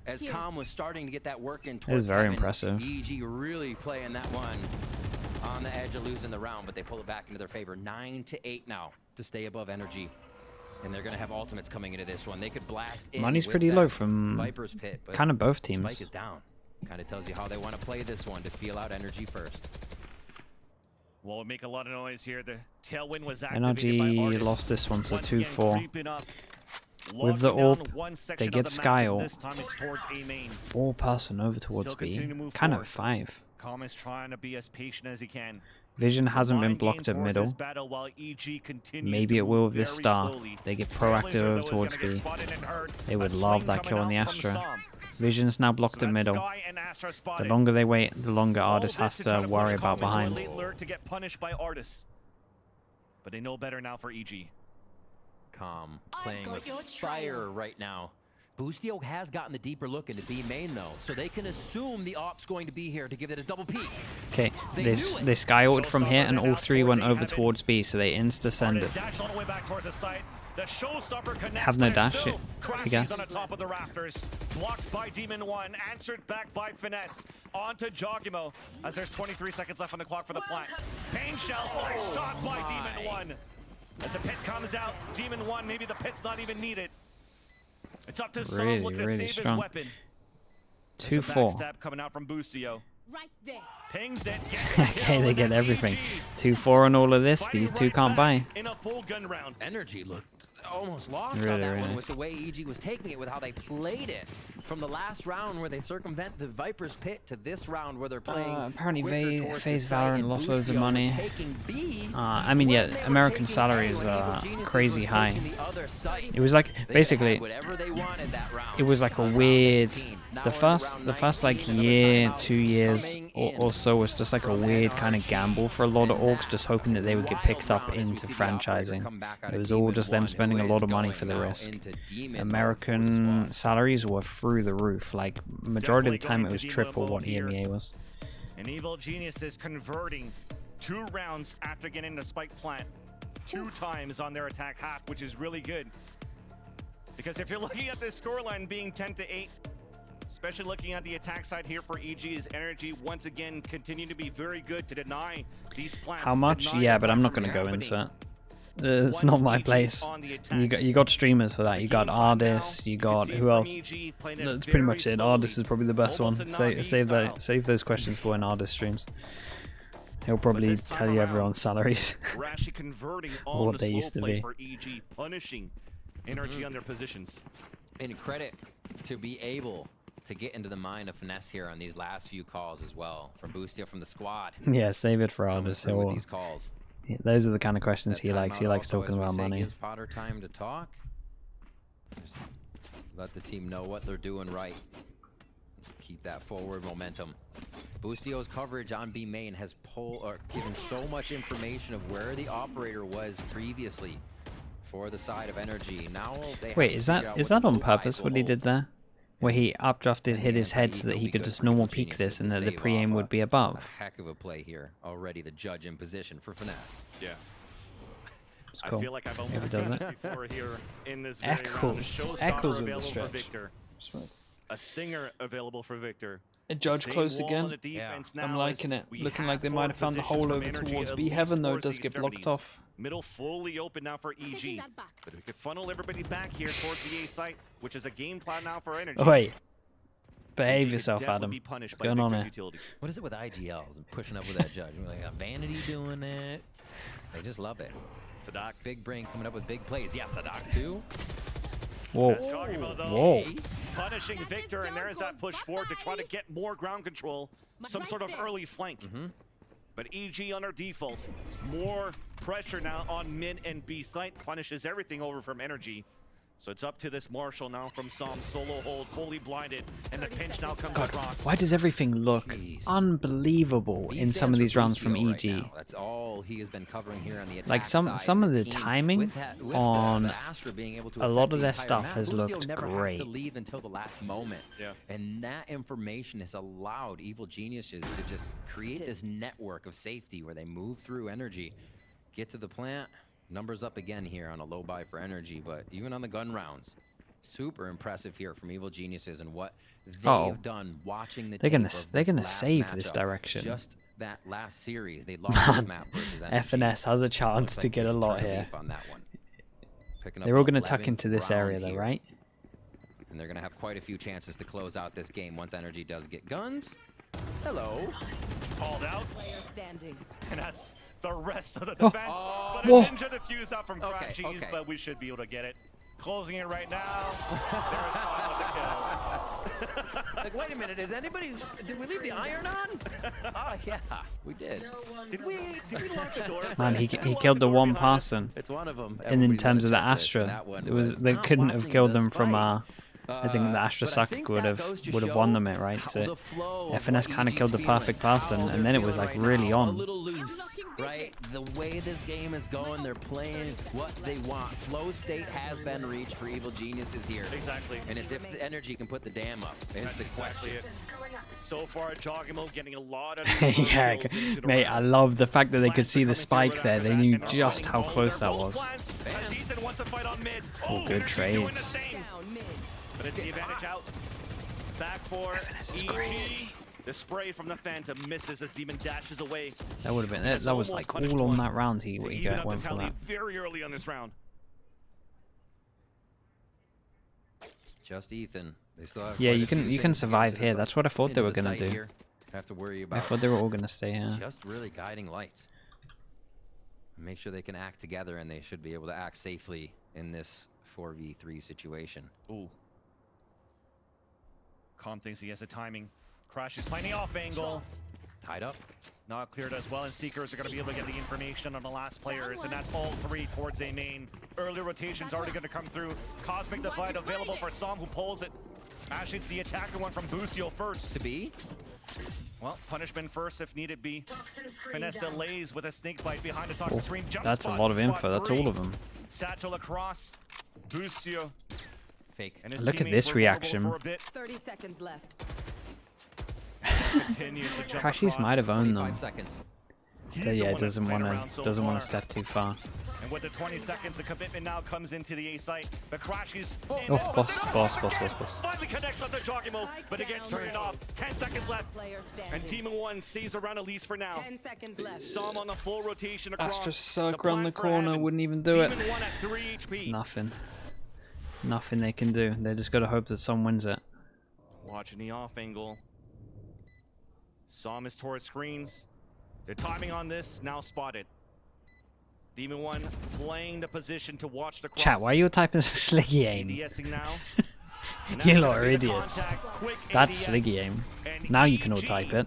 As Calm was starting to get that work in It was towards very heaven, impressive. EG really playing that one on the edge of losing the round, but they pull it back into their favor. 9-8 now to stay above NRG, and they're gonna have ultimates coming into this one. They could blast in. Money's with pretty that low from Viper's pit, but kind of both Spike teams. is down. Kind of tells you how they want to play this one to feel out NRG first. Well, make a lot of noise here. The tailwind was activated by NRG Artis. lost this one, so Once again, 2-4. creeping up. With the Locking down AWP, one section they of get the map, Sky and ult. This time it's towards A main. 4-person over towards Still B. continue to move Kind forward. of 5. Calm is trying to be as patient as he can. Vision It's a hasn't been mind game blocked at towards this middle. battle while EG continues Maybe to it will move with this very star. slowly. They get Trailblazer, proactive though, over is towards gonna get B. spotted and hurt. They A would swing love that coming kill on out the from Astra. Som. Vision's now blocked So at that's middle. Sky and Astra The spotted. longer they wait, the longer All Artis this has to to try push worry about Calm into a behind. late lurk to get punished by Artis. But they know better now for EG. Calm playing with fire right now. Boostio has gotten the deeper look into B main though, so they can assume the op's going to be here to give it a double peek. Okay, they Sky ulted from here, and all three went over towards B, so they insta-send Artis it. dash all the way back towards the site. The showstopper connects. Have no but dash, still I crashes guess. on the top of the rafters. Blocked by Demon 1, answered back by Finesse. On to Giacomo, as there's 23 seconds left on the clock for the plant. Pain shells, nice shot by Demon 1. As the pit comes out, Demon 1, maybe the pit's not even needed. It's up to Som Really, looking to really save strong. his weapon. There's a 2-4. backstab coming out from Busio. Right there. Pings it, gets the Okay, kill, they and get that's everything. EG. 2-4 on all of this. Fighting These two right can't buy. back in a full gun round. NRG looked almost lost Really, on that really one nice. with the way EG was taking it, with how they played it. From the last round where they circumvent the Viper's pit to this round where they're playing. Apparently quicker towards the FaZe site, Valorant and lost loads of Boostio money. was taking B I mean, yeah, when they were American taking salaries A, when are Evil Geniuses crazy was high. taking the other site. It was like, They basically, had whatever they wanted that round. it was like a On round weird, 18. Now the we're in first round like 19, another year, timeout 2 years coming or in so was just like a from weird kind of NRG. gamble for a lot of And orgs, just hoping that they would get picked up into franchising. It was all just them spending a lot of money for the risk. American salaries were through the roof. Like, majority of the time it was triple what EMEA was. And Evil Genius is converting 2 rounds after getting the spike plant 2 times on their attack half, which is really good. Because if you're looking at this scoreline being 10-8, especially looking at the attack side here for EG's NRG, once again continue to be very good to deny these plants. How much? deny Yeah, the but I'm plant not from going to go happening. into it. It's not my place. You got streamers for that. You got Ardis. You got who else? That's pretty much it. Ardis is probably the best one. Save those questions for when Ardis streams. He'll probably tell you everyone's salaries. Rashi converting Or on what the they slow used to play be. for EG, punishing NRG on their positions. And credit to be able to get into the mind of Finesse here on these last few calls as well. From Boostio, from the squad. Yeah, save it for Coming Ardis. through with these calls. Those are the kind of questions That he likes. He timeout likes also, talking as we about say, money. gives Potter time to talk. Just let the team know what they're doing right. Keep that forward momentum. Boostio's coverage on B main has given so much information of where the operator was previously for the side of NRG. Now they Wait, is that on purpose what he did there? Where he updrafted, hit his head so that he could just normal peek this and that the pre-aim would be above. A heck of a play here. Already the judge in position for finesse. Yeah. It's cool. I feel like I've almost If it seen doesn't. this before here in this very round. A showstopper Echoes with the available for stretch. Victor. A stinger available for Victor. A judge Same close wall again. on the defense I'm now liking as it. we Looking have like they might have found the forward hole over positions from towards NRG, B at heaven least though. four It does siege get blocked Germany's. off. Middle fully open now for EG. But we could funnel everybody back here towards the A site, which is a game plan now for NRG. Oh, wait. EG Behave could yourself, definitely Adam. be punished What's by going on Victor's here? utility. What is it with IGLs and pushing up with that judge? We're like, Vanity doing it. They just love it. Sadak. Big brain coming up with big plays. Yeah, Sadak too. Whoa. That's Jogimo, though. Whoa. Punishing Victor, and there's that push forward to try to get more ground control. Some sort of early flank. But EG under default. More pressure now on mid and B site. Punishes everything over from NRG. So it's up to this Marshall now from Som. Solo hold, fully blinded. And the pinch now comes across. Why does everything look unbelievable in some of these rounds from EG? Right, that's all he has been covering here on the attack Like some side. of the team timing with on the Astra being able to a lot affect of the their entire stuff map. has Boostio looked never great. has to leave until the last moment. Yeah. And that information has allowed Evil Geniuses to just create this network of safety where they move through energy, get to the plant. Numbers up again here on a low buy for energy, but even on the gun rounds, super impressive here from Evil Geniuses and what they've done watching the They're gonna tape of they're this gonna last save this matchup. direction. Just that last series, they lost this map versus energy. FNS has a chance Looks to like get they a lot turned here. beef on that one. Picking up They're all gonna 11th tuck into this area round though, here. right? And they're gonna have quite a few chances to close out this game once energy does get guns. Hello. Called out. Player standing. And that's the rest of the defense. But a Whoa. ninja diffuse out from Crashies, but we should be able to get it. Closing it right now. There's Tom with the kill. Like, wait a minute, did we leave the iron on? Oh yeah, we did. Did we lock the door? Man, he Did we lock killed the door one behind us? person. It's one of them. And in terms of the Astra, it was they couldn't have killed them from I think the Astra Suck would have won them it, right? So FNS kind of killed the perfect person, and then it was like really A on. little loose, right? The way this game is going, they're playing what they want. Flow state has been reached for Evil Geniuses here. Exactly. And it's if the energy can put the dam up. Is the Exactly question. it. So far, Jogimo getting a lot of Yeah, mate, I love the fact that they could see the spike there. They knew just how close that was. Ethan wants to fight on mid. Oh, good Energy doing the trades. same. Down mid. But it's the advantage out. Back for EG. The spray from the Phantom misses as Demon dashes away. That would have been it. That was like all on that round. He To even up the went for tally that. very early on this round. Just Ethan. They still have Yeah, quite you a few can things to get survive into here. the- That's what I thought they into were the gonna site do. here. Have to worry I about. thought they were all gonna stay here. Just really guiding lights. Make sure they can act together, and they should be able to act safely in this 4v3 situation. Ooh. Calm thinks he has the timing. Crash is playing the off angle. Tied up. Not cleared as well, and Seekers are going to be able to get the information on the last players, and that's all three towards A main. Early rotation's already going to come through. Cosmic Divide available for Som, who pulls it. Actually, it's the attacker one from Boostio first. To be. Well, punishment first if needed be. Finesse delays with a snake bite behind the toxin screen. Jump That's a spot, lot of spot info. That's three. all of them. Satchel across. Boostio. Fake. And his Look at teammates this were vulnerable reaction. for a bit. 30 seconds left. Continues to jump Crashies across. might have owned them. 25 seconds. He's But the yeah, one it that's doesn't playing want around so to far. step too far. And with the 20 seconds, the commitment now comes into the A site. But Crashies. Oh, boss. Finally connects on the Jogimo, but it gets turned off. 10 seconds left. Player And standing. Demon 1 stays around Elise for now. 10 seconds left. Some on the full rotation across. Astra Suck around the plan for corner, Heaven. wouldn't even do it. Demon 1 at 3 HP. Nothing they can do. They just gotta hope that someone wins it. Watching the off angle. Som is towards screens. The timing on this now spotted. Demon 1 playing the position to watch the cross. Chat, why are you typing Sliggy aim? ADSing now. And You that's lot gonna are be the idiots. contact. Quick That's ADS. Sliggy aim. And Now you can all EG type it.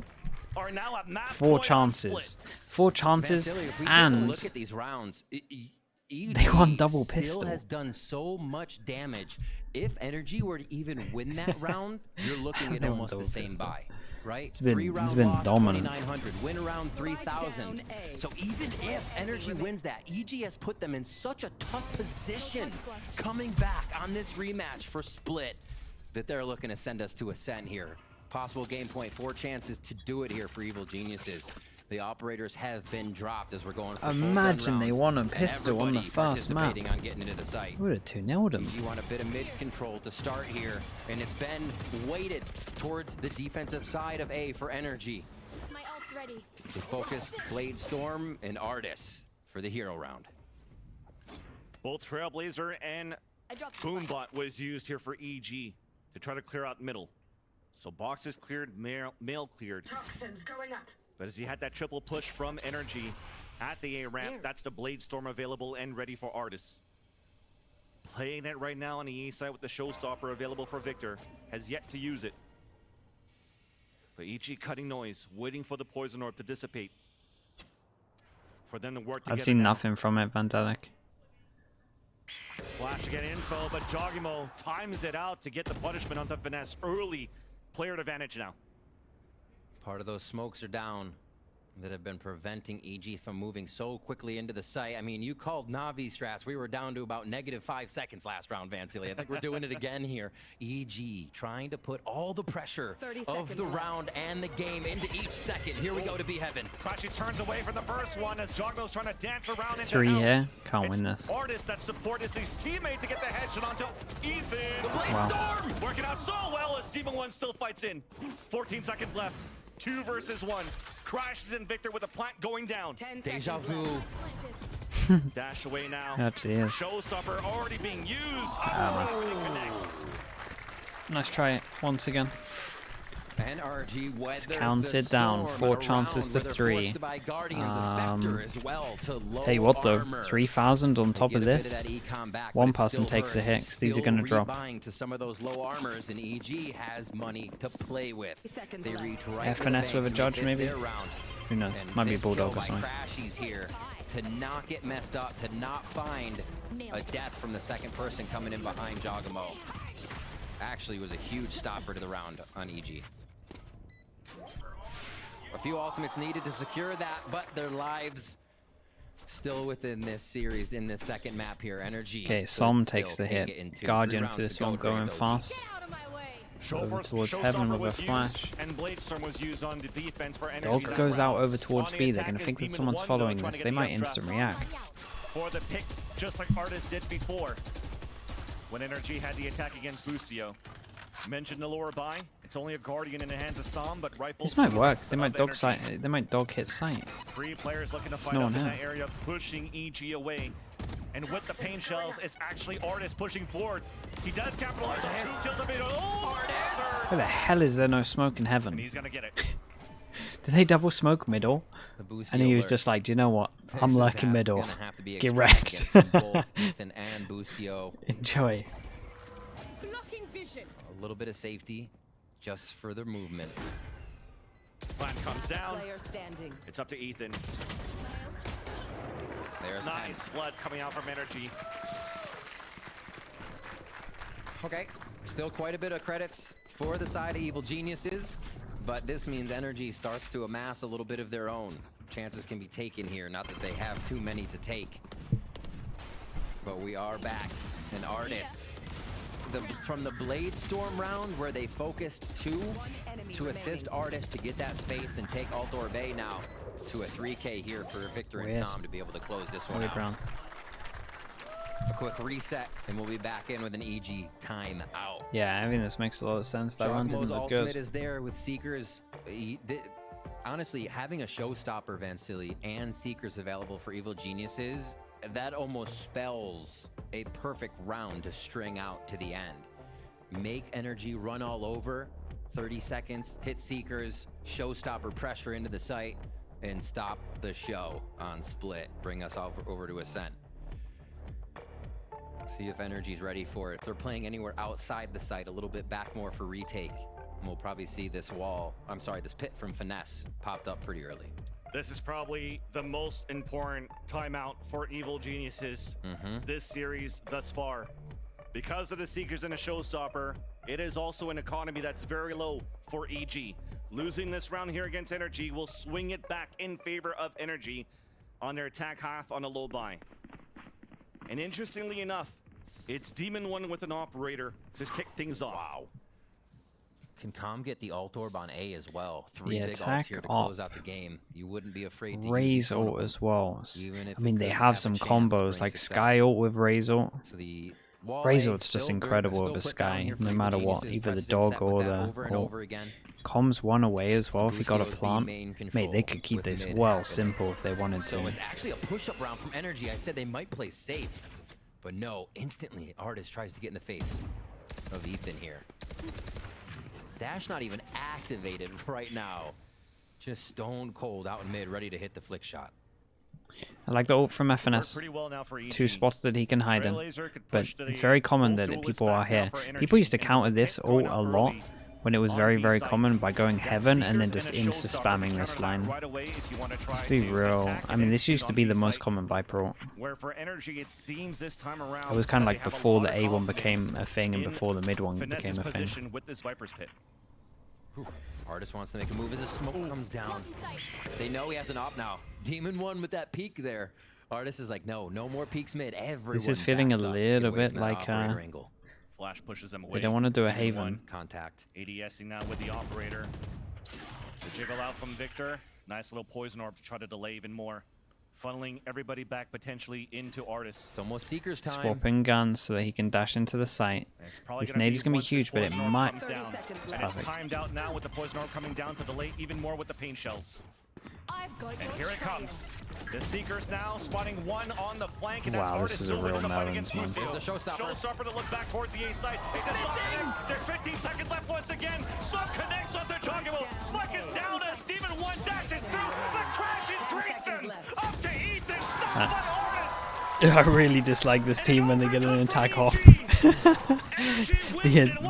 are now at match 4 point on chances. split. 4 chances Vantilli, if we take a and look at these rounds, EG won double still pistol. has done so much damage. If NRG were to even win that round, you're looking at They won almost the double same pistol. buy, right? It's been- 3-round it's been loss, dominant. 2,900. Win around 3,000. So even if NRG wins that, EG has put them in such a tough position coming back on this rematch for Split that they're looking to send us to Ascent here. Possible game point, 4 chances to do it here for Evil Geniuses. The operators have been dropped as we're going for full gun Imagine they rounds, won a and pistol on the everybody first map. participating on getting into the site. Would have 2-0'd him. You want a bit of mid control to start here, and it's been weighted towards the defensive side of A for NRG. My ult's ready. The focused Blade Storm and Artis for the hero round. Both Trailblazer and I dropped Boombot was used here for EG to try to clear out middle. So boxes cleared, mail cleared. toxins going up. But as you had that triple push from NRG at the A ramp, that's the Blade Storm available and ready for Artis. Playing it right now on the A side with the Showstopper available for Victor, has yet to use it. But EG cutting noise, waiting for the Poison Orb to dissipate. For them to work together. I've seen now. nothing from it, Vandalic. Flash to get info, but Jogimo times it out to get the punishment on the Finesse. Early player advantage now. Part of those smokes are down that have been preventing EG from moving so quickly into the site. I mean, you called Navi strats. We were down to about -5 seconds last round, Vansili. I think we're doing it again here. EG trying to put all the pressure 30 of seconds the left. round and the game into each second. Here we go to Be Heaven. Crashy turns away from the first one as Jogmo's trying to dance around into 3 out. here. Can't It's win this. Artis that support is his teammate to get the headshot onto Ethan. The Blade Wow. Storm! Working out so well as Demon 1 still fights in. 14 seconds left. 2 versus 1. Crashes in Victor with a plant going down. 10 Deja seconds vu. left. Dash away now. Actually is. Showstopper already being used. Oh, it connects. Let's try it once again. NRG weathered counted the down, storm 4 in a chances round to where they're 3. forced to buy Guardians, a Spectre as well to low Tell you what though, armor. 3,000 on They top get of a bit this. that econ back, One but it person still takes a hurts. hit, 'cause these are Still gonna drop. rebuying to some of those low armors, and EG has money to play with. Seconds They left. reach right to the finesse bank with a to make judge, this maybe? their round. Who knows? And Might be this Bulldog kill or something. by Crashies here to not get messed up, to not find a death from the second person coming in behind Jogamo. Actually was a huge stopper to the round on EG. A few ultimates needed to secure that, but their lives still within this series, in this second map here. NRG. Okay, could Som still takes the take hit. it in 2. 3 Guardian rounds to this go one to Grave going OG. fast. Out of my way. Over towards heaven with a was flash. used, and Bladestorm was used on the defense for NRG Dog that goes round. out over towards On the B. They're attack gonna is think that Demon someone's 1, though, following trying this. to They get might the instant updraft. react. For the pick, just like Artis did before. When NRG had the attack against Boostio. Mentioned the lower buy. It's only a Guardian in the hands of Som, but rifles. This might work. They of might dog NRG. sight. They might dog hit sight. 3 players looking to fight no up one in here. that area, pushing EG away. And with the pain shells, it's actually Artis pushing forward. He does capitalize on 2 kills of it. Oh, Why the hell is there no smoke in and heaven? he's gonna get it. Did they double smoke middle? The Boostio And he was alert. just like, do you know what? This I'm is lurking middle. gonna have to be Get extravagant wrecked. from both Ethan and Boostio. Enjoy. Blocking vision. A little bit of safety just for the movement. Plant comes down. Player standing. It's up to Ethan. There's Nice Pen. flood coming out from NRG. Okay, still quite a bit of credits for the side of Evil Geniuses, but this means NRG starts to amass a little bit of their own. Chances can be taken here, not that they have too many to take. But we are back, and Artis. From the Blade Storm round where they focused 2 to assist Artis to get that space and take Altdor Bay now to a 3K here for Victor and Weird. Som to be able to close this one Weird out. round. A quick reset, and we'll be back in with an EG time out. Yeah, I mean this makes a lot of sense. That round didn't Jogmo's look ultimate good. is there with Seekers. Honestly, having a Showstopper Vansili and Seekers available for Evil Geniuses, that almost spells a perfect round to string out to the end. Make NRG run all over, 30 seconds, hit Seekers, Showstopper pressure into the site, and stop the show on Split. Bring us over to Ascent. See if NRG's ready for it. If they're playing anywhere outside the site, a little bit back more for retake, and we'll probably see this wall, I'm sorry, this pit from Finesse popped up pretty early. This is probably the most important timeout for Evil Geniuses this series thus far. Because of the Seekers and a Showstopper, it is also an economy that's very low for EG. Losing this round here against NRG will swing it back in favor of NRG on their attack half on a low buy. And interestingly enough, it's Demon 1 with an operator to kick things off. Wow. Can Com get the ult orb on A as well? Three The big ults attack here to op. close out the game. You wouldn't be afraid to Raise use one of ult them, as well. even if I mean, it they could have a some chance to combos bring like success. Sky ult with Raise ult. So the wall Raise A ult's just still- incredible still with the put down Sky, here for no Evil matter what, Geniuses. either the Precedent dog set or with that the over and ult. over again. Comms one away as well if he got a Crucio's the plant. main Mate, they control could keep with this mid well happening. simple if they wanted So to. it's actually a push-up round from NRG. I said they might play safe, but no, instantly Artist tries to get in the face of Ethan here. Dash not even activated right now. Just stone cold out in mid, ready to hit the flick shot. I like the ult from Worked FNS. pretty well now for EG. Two spots that he can hide in. Trailblazer could But push to it's the very common ult that duelist people back are now here. for NRG. People used to And with counter the this pick going ult a out lot early when it was on very, B very side. common by going Got heaven and then Seekers just and a insta Showstopper spamming to this counter that line. right away if you want to try Let's be to real. attack I mean, this against used to be on the B most side, common Viper ult. where for NRG it seems this time around It was kind of that like they have a before lot the of A1 confidence became a thing and in before the mid one Finess's became a thing. position with this Viper's Pit. Whew. Artist wants to make a move as the smoke comes down. They know he has an op now. Demon 1 with that peek there. Artist is like, no more peeks mid. Everyone is feeling a backs up to get little away bit from that like, operator angle. Flash pushes them away. They don't want to do a Demon Haven. 1 Contact. ADSing now with the operator. The jiggle out from Victor. Nice little poison orb to try to delay even more. Funneling everybody back potentially into Artist. It's almost Seeker's time. Swapping guns so that he can dash into the site. And it's probably This gonna nade is going to be once this huge, but it poison orb might... comes 30 down. seconds And left. it's Perfect. timed out now with the poison orb coming down to delay even more with the pain shells. I've got And your here it trail. comes. The Seekers now spotting one on the flank, and Wow, that's this Artist is a still real in the fight melons, against man. Lucio. Here's the Showstopper. Showstopper to look back towards the A side. It's missing. There's 15 seconds left once again. Sub connects on the Jogamo. Spike is down as Demon 1 dashes through. The crash is Grayson. left. Up to Ethan. Stopped by Artist. I really dislike this team when they get an attack op.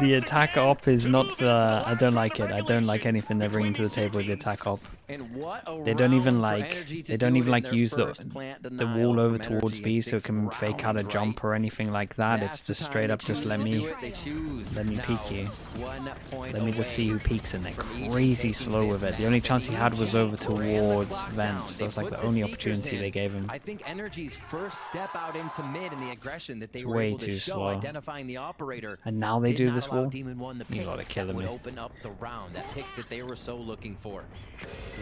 The attack op is not the... I don't like it. I don't like anything they're bringing to the table with the attack op. And what a They don't even round for like... NRG to They don't do it even in like their use the first plant wall denial over from towards NRG B in so it 6 can fake out a rounds, jump right? or anything like that. That's It's the just time straight they up just choose let to me... do it. They choose. let me Now, peek you. 1 point Let me just see who away peeks in there. from EG Crazy taking slow this with it. The map. only chance he And had was EG over ran the towards clock vents. down. That was They like the put only Seekers opportunity in. they gave him. I think NRG's first step out into mid and the aggression that they were Way able to too show, slow. identifying the operator. And now they did do not this allow wall? Demon 1 the You pick gotta kill that would me. open up the round, that pick that they were so looking for.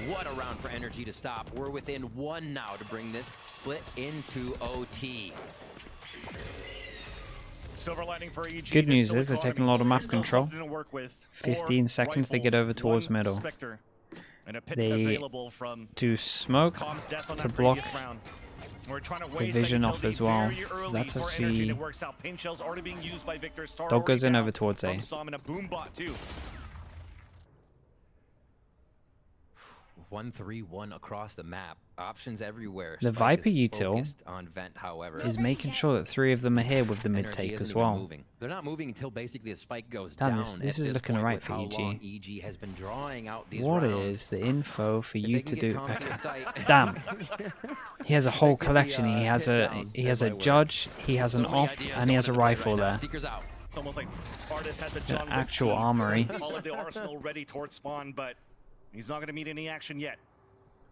What a round for NRG to stop. We're within 1 now to bring this split into OT. Silver lining for EG. Good news There's is they're still taking a lot of map still control. something to work with. 15 4 seconds, they get rifles, over towards 1 middle. Spectre, and a pit They available from Do smoke Com's death on to that block previous round. We're trying to the waste vision that off utility as well. very So early that's for actually- energy, and it works out. Pain shells already being used by Victor. Star Dog goes in already over down towards from A. Som and a boom bot too. 1-3-1 across the map. Options everywhere. The Spike Viper is util focused on vent, however. is making sure that 3 of them are here with the mid NRG take isn't as even well. moving. They're not moving until basically the spike goes Damn, down. this at is looking point alright with for how EG. long EG has been drawing out these What rounds. is the info for If you they to can do? get Conk in sight- Damn. He has a whole They could be, collection. He has pit a down. he has a Everybody judge, he has So an many op, ideas and he has a going into play rifle right now. there. Seekers out. It's almost like Artist has a John Wick actual suit. armory. All of the arsenal ready towards spawn, but he's not going to meet any action yet.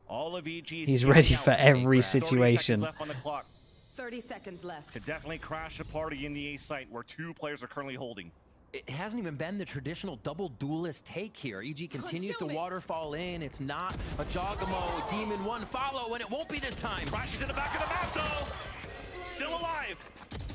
All of EG. He's ready for every 30 seconds situation. left on the clock 30 seconds left. to definitely crash the party in the A site where 2 players are currently holding. It hasn't even been the traditional double duelist take here. EG continues to Consume it. waterfall in. It's not a Jogamo Demon 1 follow, and it won't be this time. Crashes in the back of the map though. Still alive.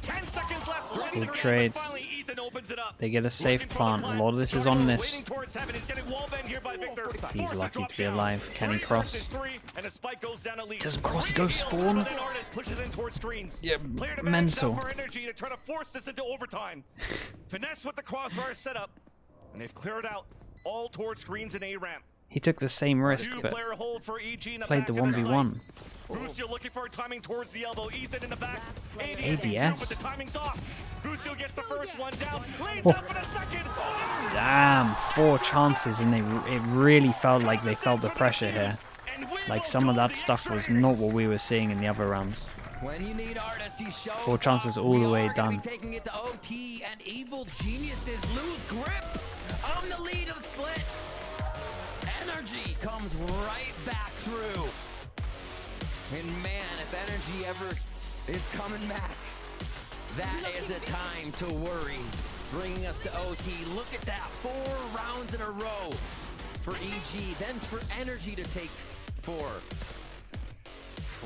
10 seconds left. Good But trades. finally Ethan opens it up. They get a safe Looking for the plant. A plant. lot of this is on Jogamo this. waiting towards heaven. He's getting wall banged here by Victor. He's Forced lucky drop to be down. alive. Can he 3 cross? versus 3, and a spike goes down at least. Doesn't cross, he Three goes kills, spawn. but then Artist pushes in towards screens. Yeah, Player to mental. for energy to try to force this into overtime. Finesse with the crossfire setup, and they've cleared out all towards screens and A ramp. He took the same risk, but 2-player hold for EG in the played the back of the 1v1. site. Lucio looking for timing towards the elbow. Ethan in the back. ADS. But the timing's off. Lucio gets the first one down. Leads Oh. up for the second. Damn, 4 chances, and it really felt like they felt the pressure here. And with Like, some of that stuff was not what we were seeing in the other rounds. When you need Artis, he shows 4 chances all the way done. Taking it to OT, and Evil Geniuses lose grip on the lead of split. Energy comes right back through. And man, if Energy ever is coming back, that is a time to worry. Bringing us to OT. Look at that, 4 rounds in a row for EG, then for Energy to take 4.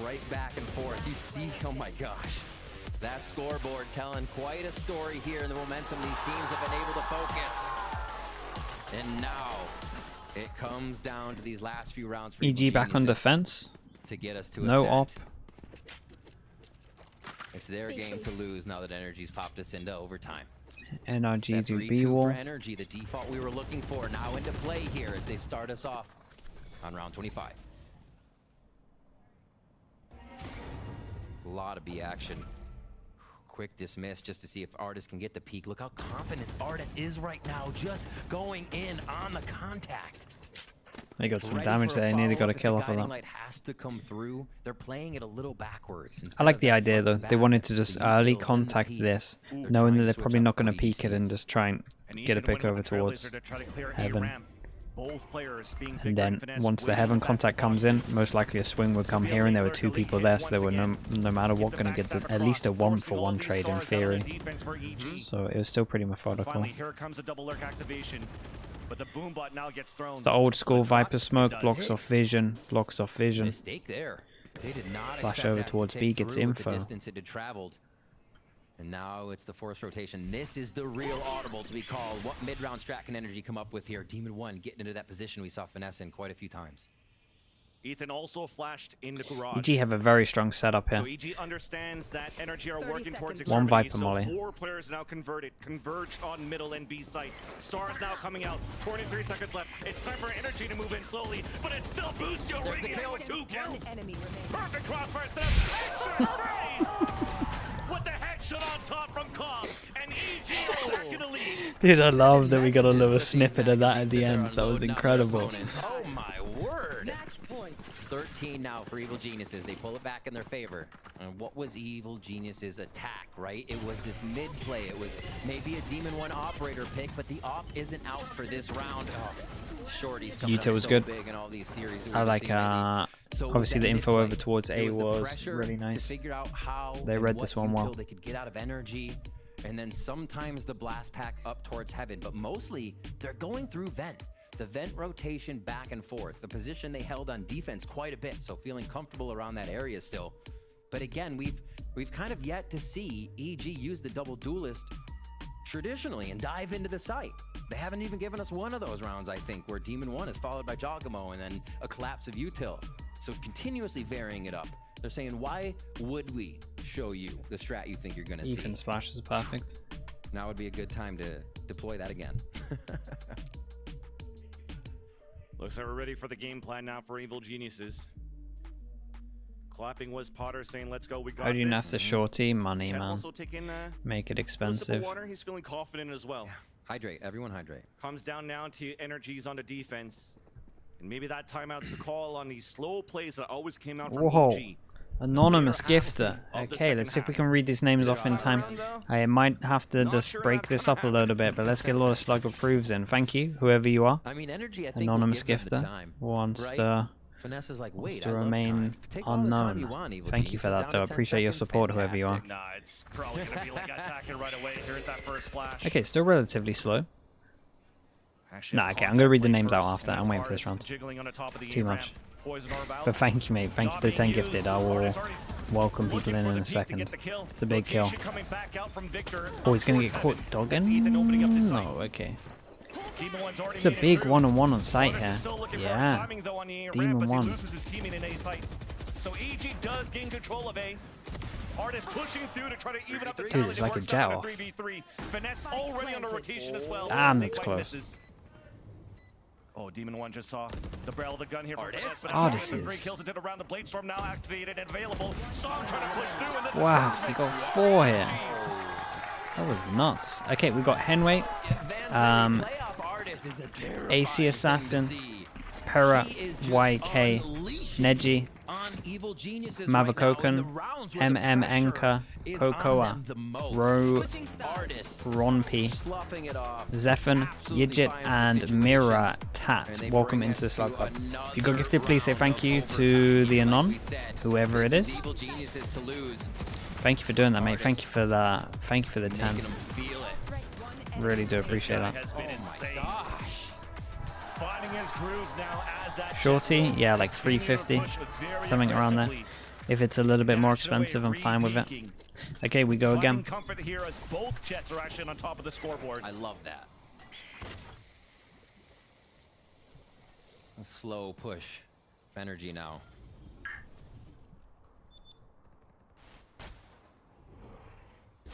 Right back and forth. You see, oh my gosh. That scoreboard telling quite a story here in the momentum these teams have been able to focus. And now it comes down to these last few rounds for EG back on defense. to get us to no a op. It's their game to lose now that Energy's popped us into overtime. NRG That do 3-2 B wall. for Energy, the default we were looking for, now into play here as they start us off on round 25. A lot of B action. Quick dismiss just to see if Artis can get the peak. Look how confident Artis is right now, just going in on the contact. They got some Ready damage for a there. They nearly got a follow-up if kill the off of guiding that. light has to come through. They're playing it a little backwards. I Instead like of the that idea front though. to They back, wanted to just the early util, then the contact peak. this, They're knowing trying that to they're switch probably up not going to what peek it and EDC just try and And get a Ethan pick went over with the towards Trailblazer to try to clear a heaven. ramp. Both players being And then once the heaven contact comes in, most likely a swing would come here, and there were 2 people there, so they were no matter what going to get at least a 1-for-1 trade in theory. So it was still pretty methodical. Finally, here comes a double lurk activation, but the boom bot now gets thrown. It's the old school Viper smoke, blocks off vision, blocks off vision. Mistake there. They did not Flash expect over that to towards take B, gets through with the info. distance it had traveled. And now it's the forced rotation. This is the real audible to be called. What mid-round strat can Energy come up with here? Demon 1 getting into that position we saw Finesse in quite a few times. Ethan also flashed in the garage. EG have a very strong setup So here. EG understands that Energy are 30 working towards seconds. One extremity, Viper so molly. 4 players now converged on middle and B site. Stars now coming out. 23 seconds left. It's time for Energy to move in slowly, but it's still Bucio There's the ringing kill. out with 2 One kills. enemy remaining. Perfect crossfire setup. Extra sprays with the headshot on top from Cobb, and EG are back in the lead. Dude, I love that we got a Messages little with these snippet of that at magazines the they're end. That was unloading on their incredible. opponents. Oh my word. Match point. 13 now for Evil Geniuses. They pull it back in their favor. And what was Evil Geniuses' attack, right? It was this mid play. It was maybe a Demon 1 operator pick, but the op isn't out for this round. Oh, Shorty's coming Util up was so good. big in all these series. I like, So obviously the that info mid over play, towards there A was the was pressure really to nice. figure out how They and read what this one util well. they could get out of Energy, and then sometimes the blast pack up towards heaven, but mostly they're going through vent. The vent rotation back and forth, the position they held on defense quite a bit, so feeling comfortable around that area still. But again, we've kind of yet to see EG use the double duelist traditionally and dive into the site. They haven't even given us one of those rounds, I think, where Demon 1 is followed by Jogamo and then a collapse of Util. So continuously varying it up. They're saying, why would we show you the strat you think you're going to see? Ethan's flash is perfect. Now would be a good time to deploy that again. Looks like we're ready for the game plan now for Evil Geniuses. Clapping was Potter saying, "Let's go. We got How do you this." have to shorty? Money, Can man. also take in Make it a sip of expensive. water. He's feeling confident as well. Hydrate, everyone hydrate. Comes down now to Energies on the defense. And maybe that timeout's the call on these slow plays that always came out from Whoa. EG. Anonymous Later half gifter. of the Okay, second let's see if we half. can read these names off in Final time. round, though? I might have to Not just sure break that's this gonna up a little bit, but let's get a lot of slug approves in. Thank you, whoever you are. I mean, Energy, I think, Anonymous will give them gifter the time, wants right? to Finesse is like, wants wait, to I love remain time. Take all the time unknown. you want, Evil Thank you for Geniuses, that, down though. to 10 Appreciate your seconds, support, whoever you are. fantastic. Nah, it's probably going to be like attacking right away. Here's that first flash. Okay, still relatively slow. Actually, Nah, a okay, I'm gonna read the contact names play out first, after. and I'm that's waiting for this Artis round. jiggling on the top of the It's too A ramp. much. Poison orb out. But thank you, mate. Thank you for the 10 gifted. I will welcome people Looking in for a the peak to second. get the kill. It's a big kill. Rotation coming back out from Victor. Oh, he's gonna Towards get caught heaven. dogging? That's Ethan opening up this No, site. okay. Demon One's already It's a made it big through. one-on-one on site Artis is here. still looking for Yeah. timing, though, on the A Demon ramp as he 1. loses his teammate in A site. So EG does gain control of A. Artis pushing through to try to even up the Dude, tally. it's It like a works jet out in off. 3v3. Finesse already on the rotation as well. Damn, Snake it's bite close. misses. Oh, Demon 1 just saw the barrel of the gun here from Artis? Finesse, but Artis it's 3 is- kills into the round. The Blade Storm now activated and available. Song trying to push through, and this Wow, is we perfect. got 4 here. That was nuts. Okay, we got Henway, AC Assassin, Hera, YK, Neji, on Evil Geniuses Mavakoken, right now in the rounds where the MM pressure Enka, is on Kokoa, them the most. Ro, Artists Ronpi, sloughing it off. Zephan, Absolutely Yijit, fine with the and situations. Mira And Tat. they Welcome bring into the us Slug to Club. If you got another gifted, please say round thank of you overtime. to the Like Anon, we said, whoever it this is. Evil Geniuses to lose. Thank you for doing that, mate. Thank you for the 10. Making them feel it. Really do appreciate Guy that. has been insane. Gosh. Finding his groove now as that Shorty, jet yeah, like continues to 350, push very something around there. aggressively. If it's a little bit more Dashing away, expensive, I'm fine with it. retaking. Okay, we go Finding again. comfort here as both jets are actually on top of the scoreboard. I love that. A slow push of energy now.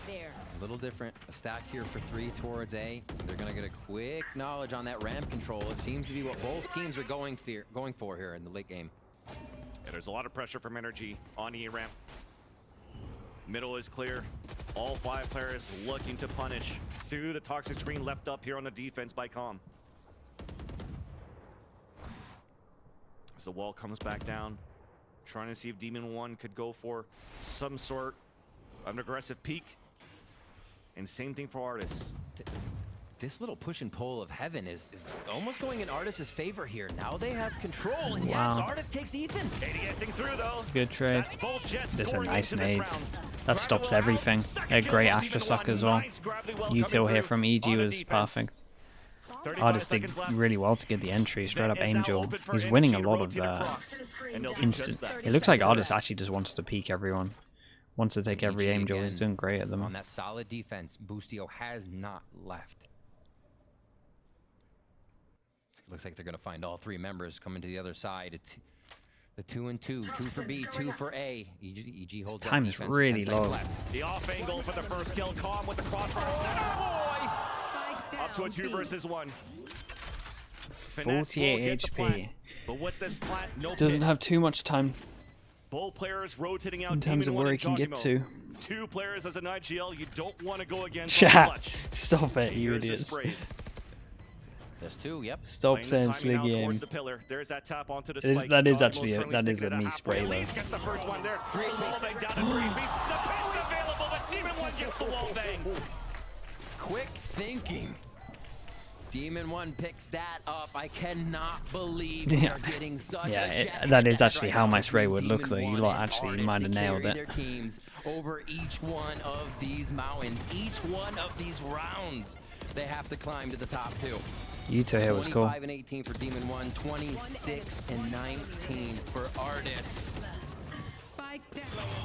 There. A little different. A stack here for 3 towards A. They're going to get a quick knowledge on that ramp control. It seems to be what both teams are going for here in the late game. Yeah, there's a lot of pressure from NRG on E ramp. Middle is clear. All 5 players looking to punish through the toxic screen left up here on the defense by Com. As the wall comes back down, trying to see if Demon 1 could go for some sort of an aggressive peek. And same thing for Artis. This little push and pull of Heaven is almost going in Artis' favor here. Now they have control, and yes, Wow. Artis takes Ethan. ADSing through though. Good trade. That's both jets There's a scoring nice into this nade. round. That stops Gravity everything. second A kill great from Astra Demon suck 1. as well. Nice gravity well Util coming here through from EG on the was defense. perfect. 35 Artis did seconds left. really well to get the entry, straight up Net is now Angel. open for He's winning a NRG to lot of rotate across, and they'll do instant. just that. It looks like Artis actually just wants to peek everyone. Wants to take every EG Angel. He's again doing great at on them. that solid defense. Boostio has not left. Looks like they're going to find all 3 members coming to the other side. The 2 and 2, 2 for B, 2 for A. EG holds Time that is defense with really 10 seconds low. left. The off angle for the first kill. Com with the crossfire center. Boy! Up to a 2 versus 1. Finesse will 48 get the plant, HP. but with this plant, no Doesn't pit. have too much time Both players rotating out in terms of Demon 1 where he and can get Jogimo. to. 2 players as an IGL you don't want to go against. on the Chat. clutch. Stop it, you Here's the idiots. sprays. There's 2, yep. Stop Playing the saying timing now Sliggy towards aim. the pillar. There's that tap onto the It- spike. that is Jogimo's actually currently that is sticking a it me halfway. spray, At though. least gets the first one there. Wall bang down to 3 feet. The pin's available, but Demon 1 gets the wall bang. Quick thinking. Demon 1 picks that up. I cannot believe we Yeah. are getting such Yeah, a jet that is attack actually right how now my spray between would look, Demon though. You 1 lot and actually Artis might to have nailed carry it. their teams over each one of these mountains. Each one of these rounds, they have to climb to the top 2. Util here was cool. 25 and 18 for Demon 1, 26 and 19 for Artis. Spike down.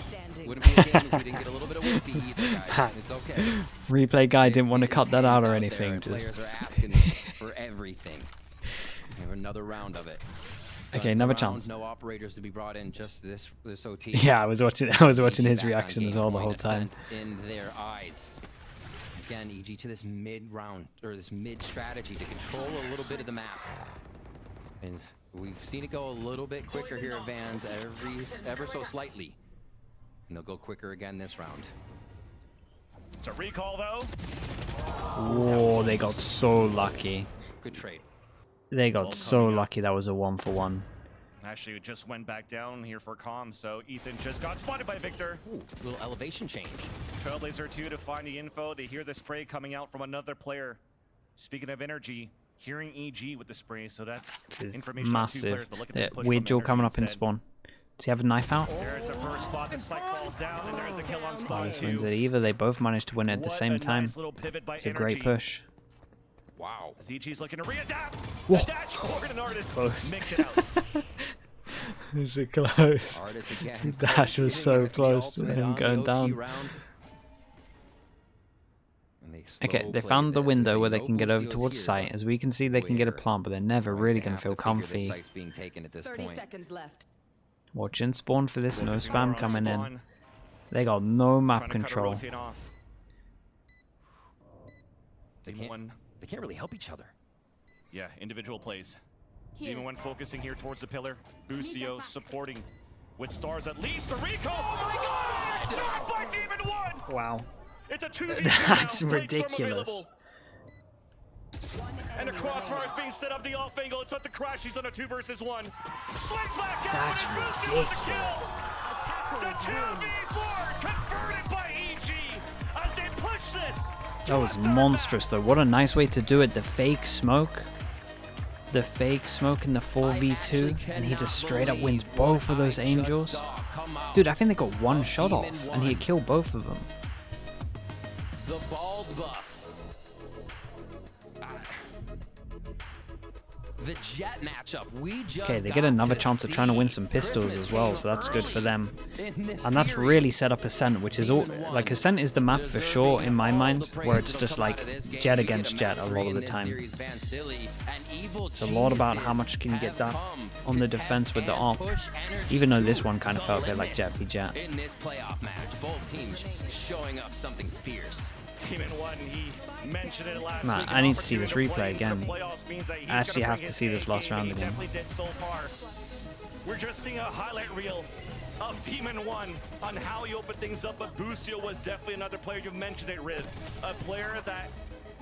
Standing. Wouldn't be a game if we didn't get a little bit of whiffy either, guys. It's okay. Replay guy didn't want to It's cut that out or intense out there, anything. and Just players are asking for everything. We have another round of it. Okay, Guns another around, chance. No operators to be brought in. Just this OT. yeah, I was watching his EG reaction back as on well game the whole point, time. ascent in their eyes. Again, EG to this mid round or this mid strategy to control a little bit of the map. And we've seen it go a little bit quicker here at Vans ever so slightly. And they'll go quicker again this round. To recall though. Whoa, they got so lucky. Good trade. They got so lucky that was a 1-for-1. Actually, it just went back down here for Com, so Ethan just got spotted by Victor. Ooh, little elevation change. Trailblazer 2 to find the info. They hear the spray coming out from another player. Speaking of energy, hearing EG with the spray, so that's This is information on 2 players. massive. But look at this push Weird from Jaw Energy coming up in instead. spawn. Does he have a knife out? There's the first spot. The spike falls down, and there's the kill on Oh, spawn this wins it 2. either. They both managed to win it at the What same a time. nice little pivot by It's a Energy. great push. Wow. As EG's looking to readapt. Whoa. The dash forward and Artis Close. mix it out. Was it close? Artis again. Dash was so Hitting the close to ultimate him on the going OT down. round. And they Okay, slow they play found the this as window they where they know can get over Boostio's towards here, site. but As we can see, they can get a where plant, but they're never are really they going to feel have figure the comfy. site's being taken at this 30 point. seconds left. Watching spawn for this, no Focusing spam more on coming in. spawn, They got no map trying to cut or control. rotate off. They Demon can't, 1, they can't really help each other. yeah, individual plays. Here. Demon 1 focusing here towards the pillar. Boostio supporting with stars at least. A recall. Oh my god! Shot by Demon 1! Wow. It's a 2v2 That's now. Blade Storm ridiculous. available. One And the crossfire is being set up the off angle. It's up to Crash. He's on a 2 versus 1. Swings back out. That's and Boosie with the kill. ridiculous. The 2v4 converted by EG as they push this. That was monstrous though. What a nice way to do it. The fake smoke. The fake smoke in the 4v2. And he just straight up wins both of those angels. Dude, I think they got one shot off. And he'd kill both of them. The bald buff. The Jet matchup. Okay, they get another chance at trying to win some pistols as well, so that's good for them. And that's really set up Ascent, which is all like Ascent is the map for sure in my mind, where it's just like Jet against Jet a lot of the time. It's a lot about how much can you get that on the defense with the AWP, even though this one kind of felt a bit like Jet v Jet. In this playoff match, both teams showing up something fierce. Team in one, he mentioned it last Man, week. I need to see this replay again. I actually have to see this last round again. Definitely did so far. We're just seeing a highlight reel of Team in one on how he opened things up, but Busio was definitely another player. You mentioned it, Riv. A player that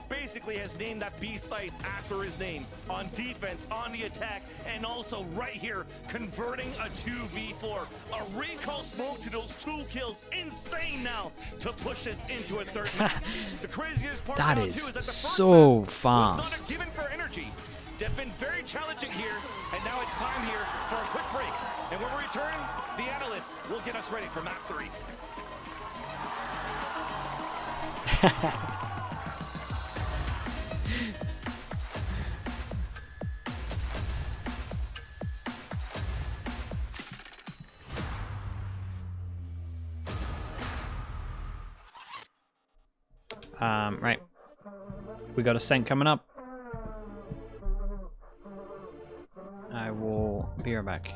basically has named that B site after his name on defense, on the attack, and also right here converting a 2v4. A recall smoke to those 2 kills, insane now to push this into a third match. The craziest part That about is too is that the so first match was not fast. a given for NRG. They've been very challenging here, and now it's time here for a quick break. And when we return, the analysts will get us ready for map 3. Right. We got Ascent coming up. I will be right back.